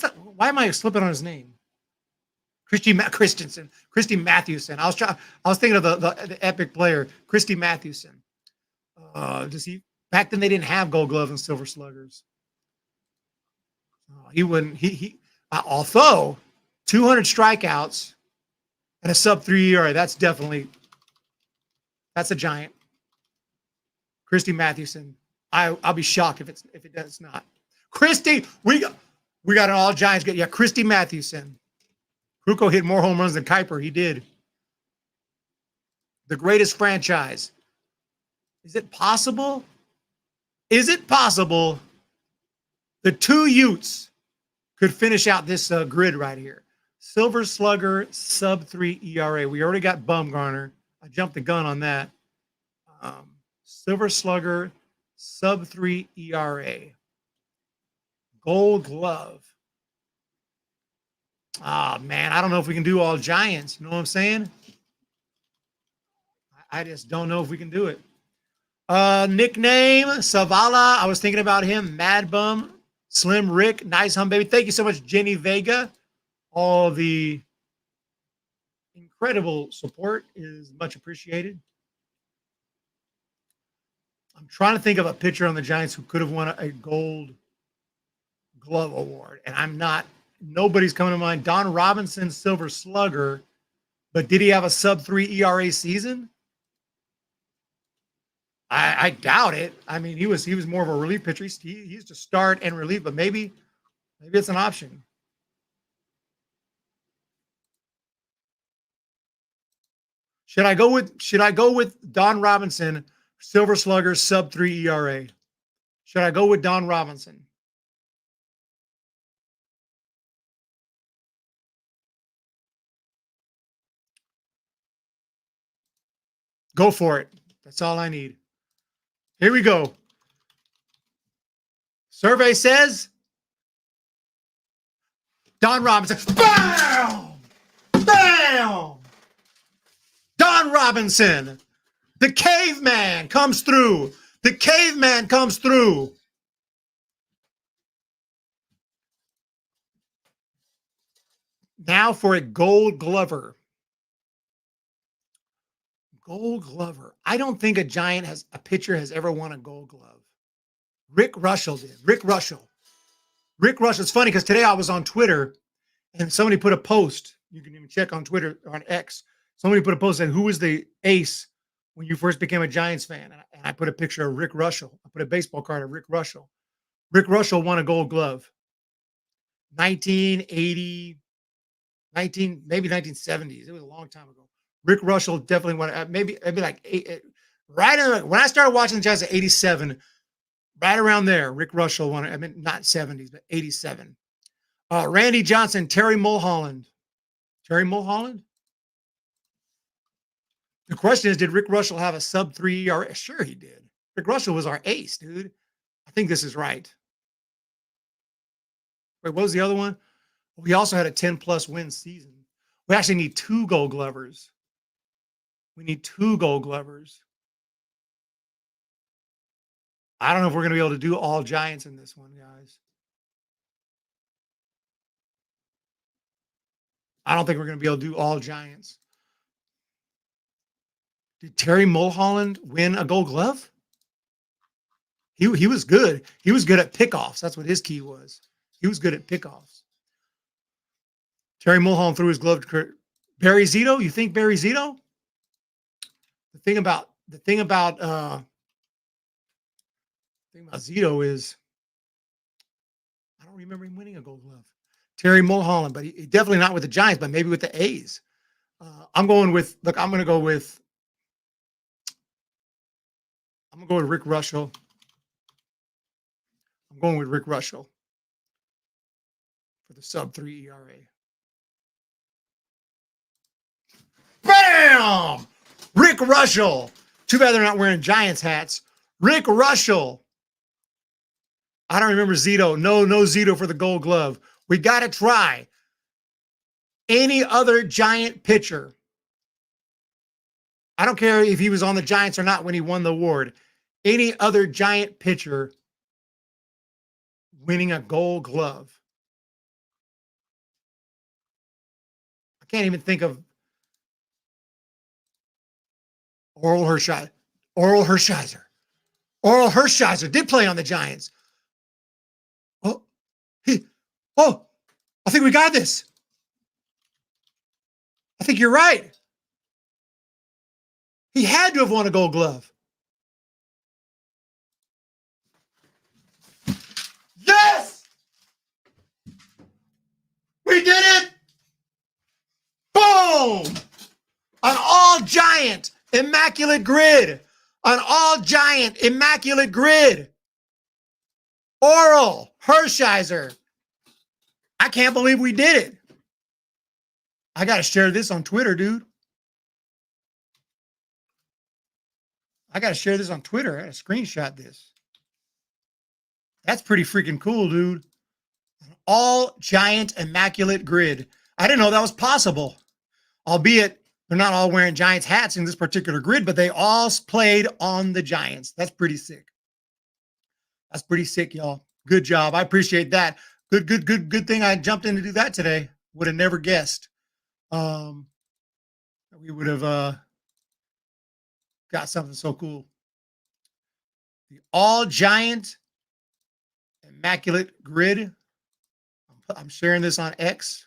that? Why am I slipping on his name? Christy Mathewson. I was thinking of the epic player, Christy Mathewson. Back then they didn't have Gold Glove and Silver Sluggers. He wouldn't. Although 200 strikeouts and a sub 3 ERA, that's a Giant. Christy Mathewson. I'll be shocked if it does not. Christy, we got an all Giants. Yeah, Christy Mathewson. Krukow hit more home runs than Kuiper. He did. The greatest franchise. Is it possible? The two Utes could finish out this grid right here? Silver Slugger, sub 3 ERA. We already got Bumgarner. I jumped the gun on that. Silver Slugger, sub 3 ERA. Gold Glove. Oh, man, I don't know if we can do all Giants. You know what I'm saying? I just don't know if we can do it. Nickname, Savala. I was thinking about him. Mad Bum, Slim Rick, Nice Hum Baby. Thank you so much, Jenny Vega. All the incredible support is much appreciated. I'm trying to think of a pitcher on the Giants who could have won a Gold Glove award, and I'm not. Nobody's coming to mind. Don Robinson, Silver Slugger, but did he have a sub 3 ERA season? I doubt it. I mean, he was more of a relief pitcher. He used to start and relieve, but maybe it's an option. Should I go with Don Robinson, Silver Slugger, sub 3 ERA? Should I go with Don Robinson? Go for it. That's all I need. Here we go. Survey says Don Robinson. Bam! Bam! Don Robinson. The caveman comes through. The caveman comes through. Now for a Gold Glover. Gold Glover. I don't think a pitcher has ever won a Gold Glove. Rick Russell did. Rick Russell. It's funny because today I was on Twitter and somebody put a post. You can even check on Twitter, on X. Somebody put a post saying, who was the ace when you first became a Giants fan? And I put a picture of Rick Russell. I put a baseball card of Rick Russell. Rick Russell won a Gold Glove. 1980, maybe 1970s. It was a long time ago. Rick Russell definitely won. Maybe like when I started watching the Giants at 87, right around there, Rick Russell won it. I mean, not 70s, but 87. Randy Johnson, Terry Mulholland. Terry Mulholland? The question is, did Rick Russell have a sub-3 ERA? Sure he did. Rick Russell was our ace, dude. I think this is right. Wait, what was the other one? We also had a 10-plus win season. We actually need 2 Gold Glovers. We need 2 Gold Glovers. I don't know if we're going to be able to do all Giants in this one, guys. I don't think we're going to be able to do all Giants. Did Terry Mulholland win a Gold Glove? He was good. He was good at pickoffs. That's what his key was. He was good at pickoffs. Terry Mulholland threw his glove to Kurt. Barry Zito? You think Barry Zito? The thing about Zito is I don't remember him winning a Gold Glove. Terry Mulholland, but he definitely not with the Giants, but maybe with the A's. I'm going with Rick Russell. I'm going with Rick Russell for the sub-3 ERA. Bam! Rick Russell. Too bad they're not wearing Giants hats. Rick Russell. I don't remember Zito. No Zito for the Gold Glove. We got to try. Any other Giant pitcher. I don't care if he was on the Giants or not when he won the award. Any other Giant pitcher winning a Gold Glove. I can't even think of Oral Hershiser. Oral Hershiser did play on the Giants. I think we got this. I think you're right. He had to have won a Gold Glove. Yes! We did it! Boom! An all-Giant Immaculate Grid. An all-Giant Immaculate Grid. Oral Hershiser. I can't believe we did it. I got to share this on Twitter, dude. I got to share this on Twitter. I got to screenshot this. That's pretty freaking cool, dude. All Giant Immaculate Grid. I didn't know that was possible. Albeit they're not all wearing Giants hats in this particular grid, but they all played on the Giants. That's pretty sick. That's pretty sick, y'all. Good job. I appreciate that. Good thing I jumped in to do that today. Would have never guessed. We would have got something so cool. The all Giant Immaculate Grid. I'm sharing this on X.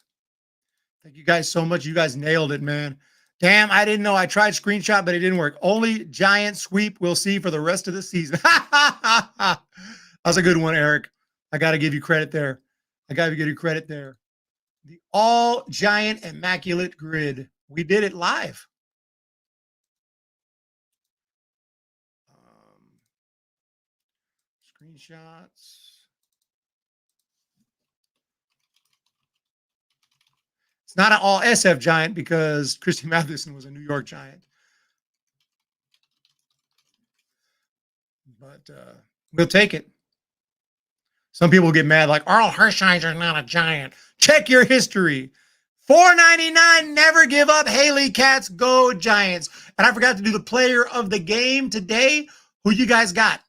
Thank you guys so much. You guys nailed it, man. Damn, I didn't know. I tried screenshot, but it didn't work. Only Giant sweep we'll see for the rest of the season. That's a good one, Eric. I got to give you credit there. The all Giant Immaculate Grid. We did it live. Screenshots. It's not an all SF Giant because Christy Mathewson was a New York Giant. but we'll take it. Some people get mad like, Arl Hershiser's not a Giant. Check your history. $4.99, never give up. Haley Katz, go Giants. And I forgot to do the player of the game today. Who you guys got?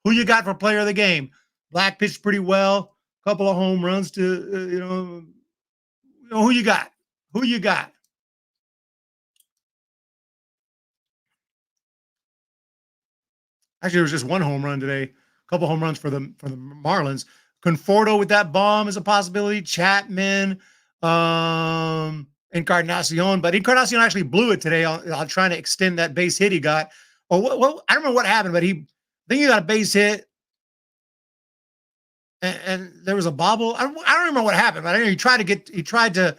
Who you got for player of the game? Black pitched pretty well. A couple of home runs to, who you got? Who you got? Actually, there was just one home run today. A couple home runs for the Marlins. Conforto with that bomb is a possibility. Chapman, Encarnacion, but Encarnacion actually blew it today on trying to extend that base hit he got. I don't remember what happened, but I think he got a base hit, and there was a bobble. I don't remember what happened, but I know he tried to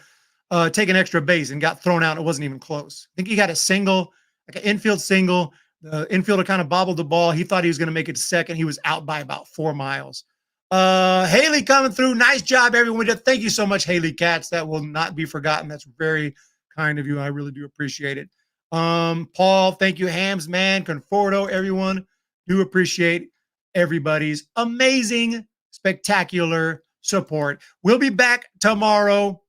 take an extra base and got thrown out. It wasn't even close. I think he got a single, like an infield single. The infielder kind of bobbled the ball. He thought he was going to make it to second. He was out by about 4 miles. Haley coming through. Nice job, everyone. Thank you so much, Haley Katz. That will not be forgotten. That's very kind of you. I really do appreciate it. Paul, thank you. Hams, man, Conforto, everyone. Do appreciate everybody's amazing, spectacular support. We'll be back tomorrow.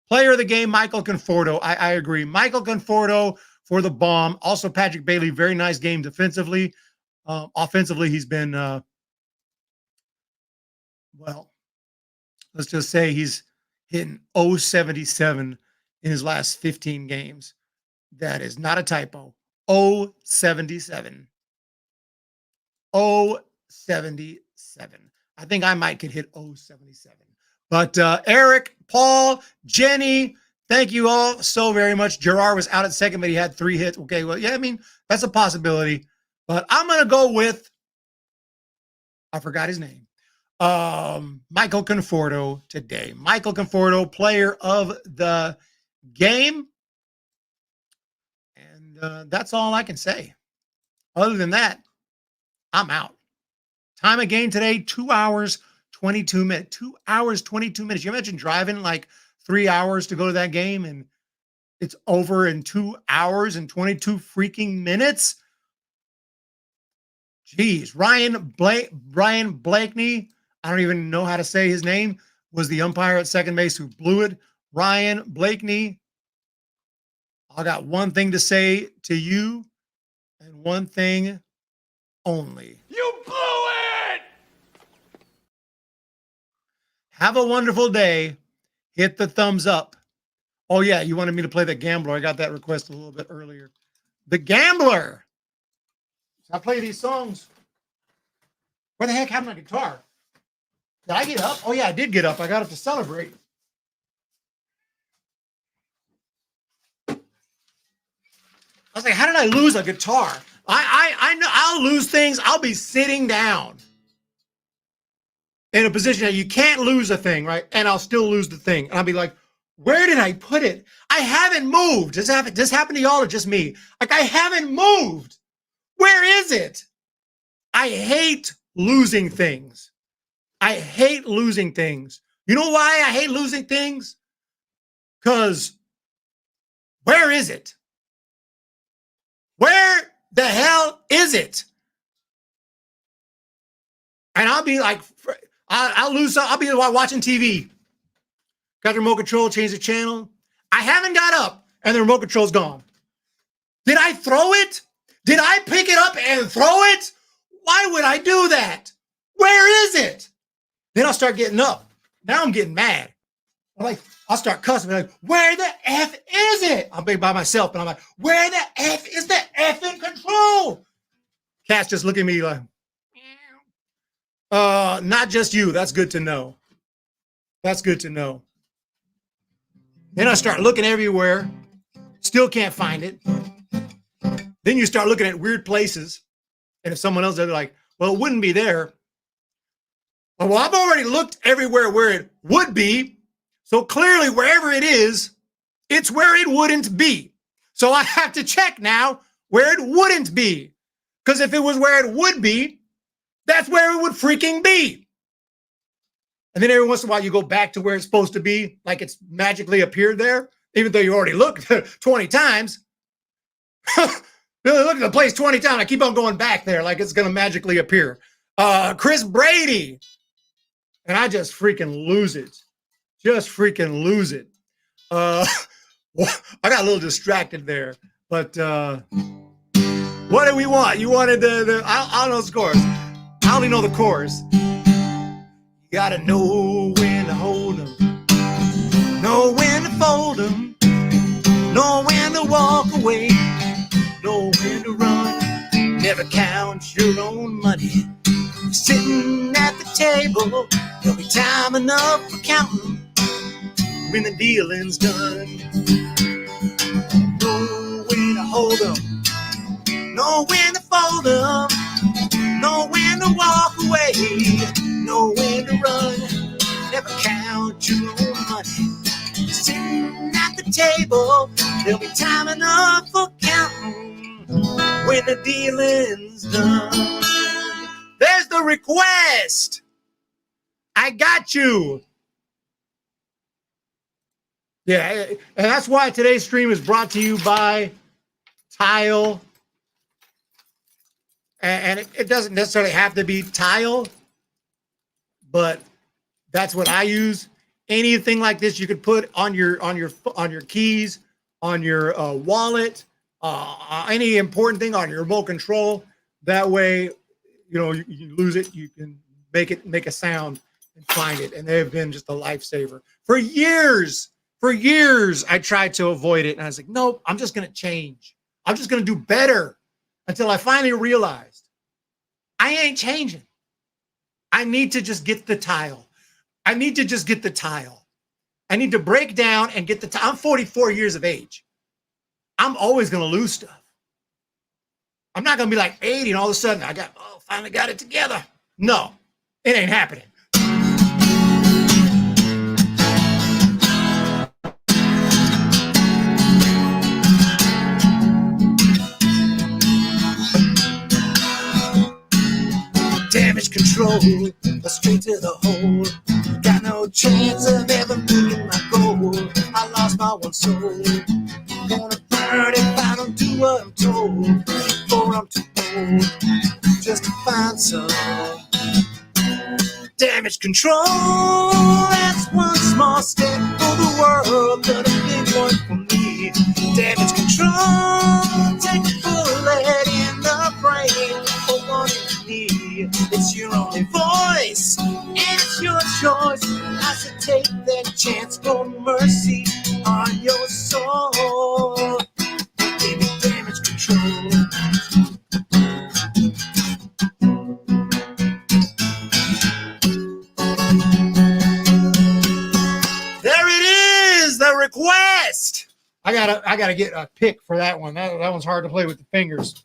Player of the game, Michael Conforto. I agree. Michael Conforto for the bomb. Also, Patrick Bailey, very nice game defensively. Offensively, he's been, well, let's just say he's hitting 077 in his last 15 games. That is not a typo. 077. 077. I think I might could hit 077. But Eric, Paul, Jenny, thank you all so very much. Gerard was out at second, but he had 3 hits. Okay, well, yeah, I mean, that's a possibility. But I'm going to go with, I forgot his name, Michael Conforto today. Michael Conforto, player of the game. And that's all I can say. Other than that, I'm out. Time of game today, 2 hours, 22 minutes. 2 hours, 22 minutes. You imagine driving like 3 hours to go to that game and it's over in 2 hours and 22 freaking minutes? Jeez. Ryan Blakeney, I don't even know how to say his name, was the umpire at second base who blew it. Ryan Blakeney, I got one thing to say to you and one thing only. You blew it! Have a wonderful day. Hit the thumbs up. Oh, yeah, you wanted me to play The Gambler. I got that request a little bit earlier. The Gambler. I play these songs. Where the heck happened to my guitar? Did I get up? Oh, yeah, I did get up. I got up to celebrate. I was like, how did I lose a guitar? I know I'll lose things. I'll be sitting down in a position that you can't lose a thing, right? And I'll still lose the thing. And I'll be like, where did I put it? I haven't moved. Does this happen to y'all or just me? Like, I haven't moved. Where is it? I hate losing things. I hate losing things. You know why I hate losing things? Because where is it? Where the hell is it? And I'll be like, I'll lose. I'll be watching TV. Got the remote control, change the channel. I haven't got up and the remote control's gone. Did I throw it? Did I pick it up and throw it? Why would I do that? Where is it? Then I'll start getting up. Now I'm getting mad. I'll start cussing. Like, where the F is it? I'll be by myself, and I'm like, where the F is the effing control? Cat's just looking at me like, not just you. That's good to know. That's good to know. Then I start looking everywhere. Still can't find it. Then you start looking at weird places. And if someone else, they're like, well, it wouldn't be there. Well, I've already looked everywhere where it would be. So clearly, wherever it is, it's where it wouldn't be. So I have to check now where it wouldn't be. Because if it was where it would be, that's where it would freaking be. And then every once in a while, you go back to where it's supposed to be, like it's magically appeared there, even though you already looked 20 times. Billy, look at the place 20 times. I keep on going back there like it's going to magically appear. Chris Brady. And I just freaking lose it. Just freaking lose it. I got a little distracted there. But what do we want? You wanted I don't know the scores. I only know the chorus. You got to know when to hold them. Know when to fold them. Know when to walk away. Know when to run. Never count your own money. Sitting at the table, there'll be time enough for counting when the dealing's done. Know when to hold them. Know when to fold them. Know when to walk away. Know when to run. Never count your own money. Sitting at the table, there'll be time enough for counting when the dealing's done. There's the request. I got you. Yeah, and that's why today's stream is brought to you by Tile. And it doesn't necessarily have to be tile, but that's what I use. Anything like this you could put on your keys, on your wallet, any important thing on your remote control. That way, you lose it, you can make a sound and find it. And they've been just a lifesaver. For years, I tried to avoid it. And I was like, nope, I'm just going to change. I'm just going to do better, until I finally realized I ain't changing. I need to just get the tile. I need to break down and get the tile. I'm 44 years of age. I'm always going to lose stuff. I'm not going to be like 80 and all of a sudden finally got it together. No, it ain't happening. Damage control, straight to the hole. Got no chance of ever making my goal. I lost my one soul. Gonna burn if I don't do what I'm told. Before I'm too old, just to find some damage control. That's one small step for the world, but a big one for me. Damage control, take a bullet in the brain for one in me. It's your only voice, and it's your choice. I should take that chance for mercy on your soul. Give me damage control. There it is, the request. I gotta get a pick for that one. That one's hard to play with the fingers.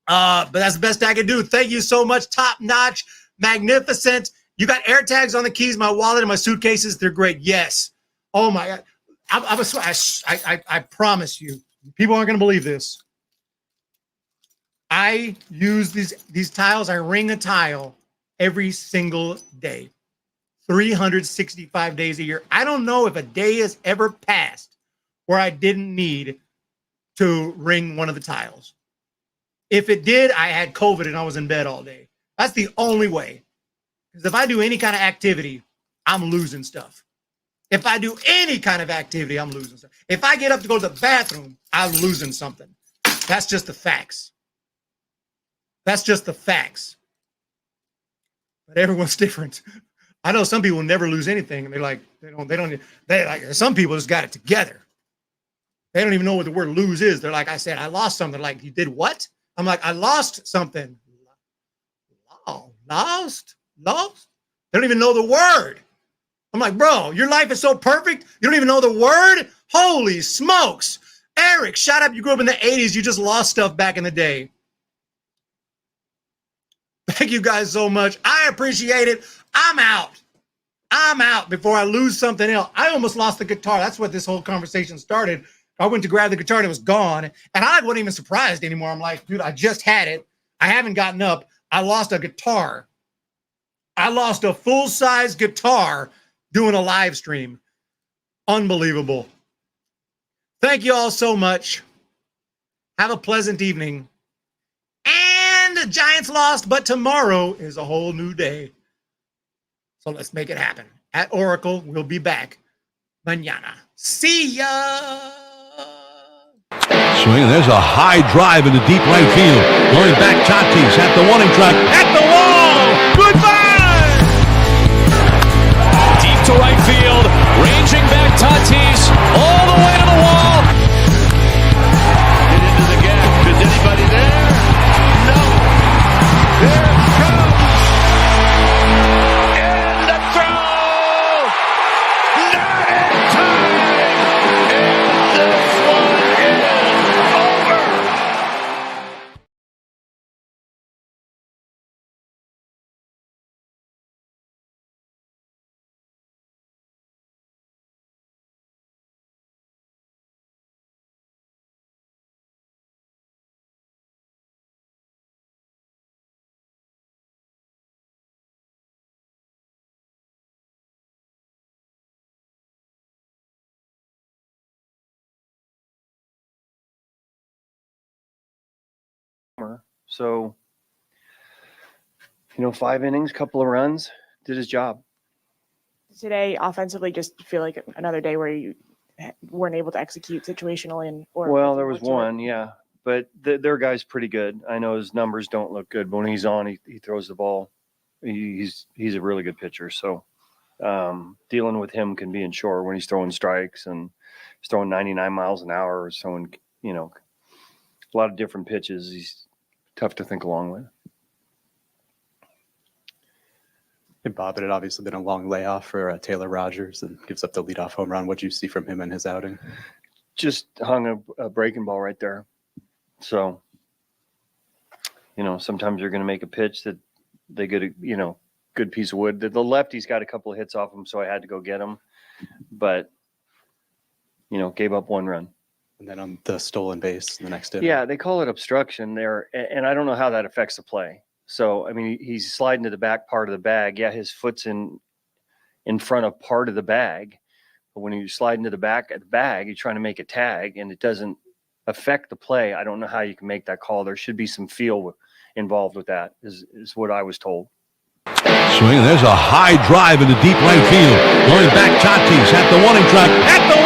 But that's the best I can do. Thank you so much. Top notch, magnificent. You got air tags on the keys, my wallet, and my suitcases. They're great. Yes. Oh my God. I promise you, people aren't going to believe this. I use these tiles. I ring a tile every single day, 365 days a year. I don't know if a day has ever passed where I didn't need to ring one of the tiles. If it did, I had COVID and I was in bed all day. That's the only way. Because if I do any kind of activity, I'm losing stuff. If I do any kind of activity, I'm losing stuff. If I get up to go to the bathroom, I'm losing something. That's just the facts. That's just the facts. But everyone's different. I know some people never lose anything, and some people just got it together. They don't even know what the word lose is. They're like, I said, I lost something. Like, you did what? I'm like, I lost something. Lost? They don't even know the word. I'm like, bro, your life is so perfect. You don't even know the word? Holy smokes. Eric, shut up. You grew up in the 80s. You just lost stuff back in the day. Thank you guys so much. I appreciate it. I'm out before I lose something else. I almost lost the guitar. That's what this whole conversation started. I went to grab the guitar and it was gone. And I wasn't even surprised anymore. I'm like, dude, I just had it. I haven't gotten up. I lost a guitar. I lost a full-size guitar doing a live stream. Unbelievable. Thank you all so much. Have a pleasant evening. And the Giants lost, but tomorrow is a whole new day. So let's make it happen. At Oracle, we'll be back mañana. See ya! Swing, and there's a high drive into deep right field. Going back, Tatis at the warning track, at the wall. Goodbye! Deep to right field. Ranging back Tatis. All the way to the wall. Get into the gap. Is anybody there? No. Here it comes. And the throw. Not in time. And this one is over. So, 5 innings, couple of runs, did his job. Today, offensively, just feel like another day where you weren't able to execute situationally, Well, there was one, yeah, but their guy's pretty good. I know his numbers don't look good, but when he's on, he throws the ball. He's a really good pitcher. So dealing with him can be in shore when he's throwing strikes and he's throwing 99 miles an hour or throwing, a lot of different pitches. He's tough to think along with. Hey, Bob, it had obviously been a long layoff for Taylor Rogers and gives up the leadoff home run. What do you see from him in his outing? Just hung a breaking ball right there. So, sometimes you're going to make a pitch that they get a, good piece of wood. The lefty's got a couple of hits off him, so I had to go get him. But, gave up 1 run. And then on the stolen base the next inning. Yeah, they call it obstruction there, and I don't know how that affects the play. So, he's sliding to the back part of the bag. Yeah, his foot's in front of part of the bag. But when you slide into the back of the bag, you're trying to make a tag, and it doesn't affect the play. I don't know how you can make that call. There should be some feel involved with that, is what I was told. Swing, and there's a high drive into deep right field. Going back, Tatis at the warning track, at the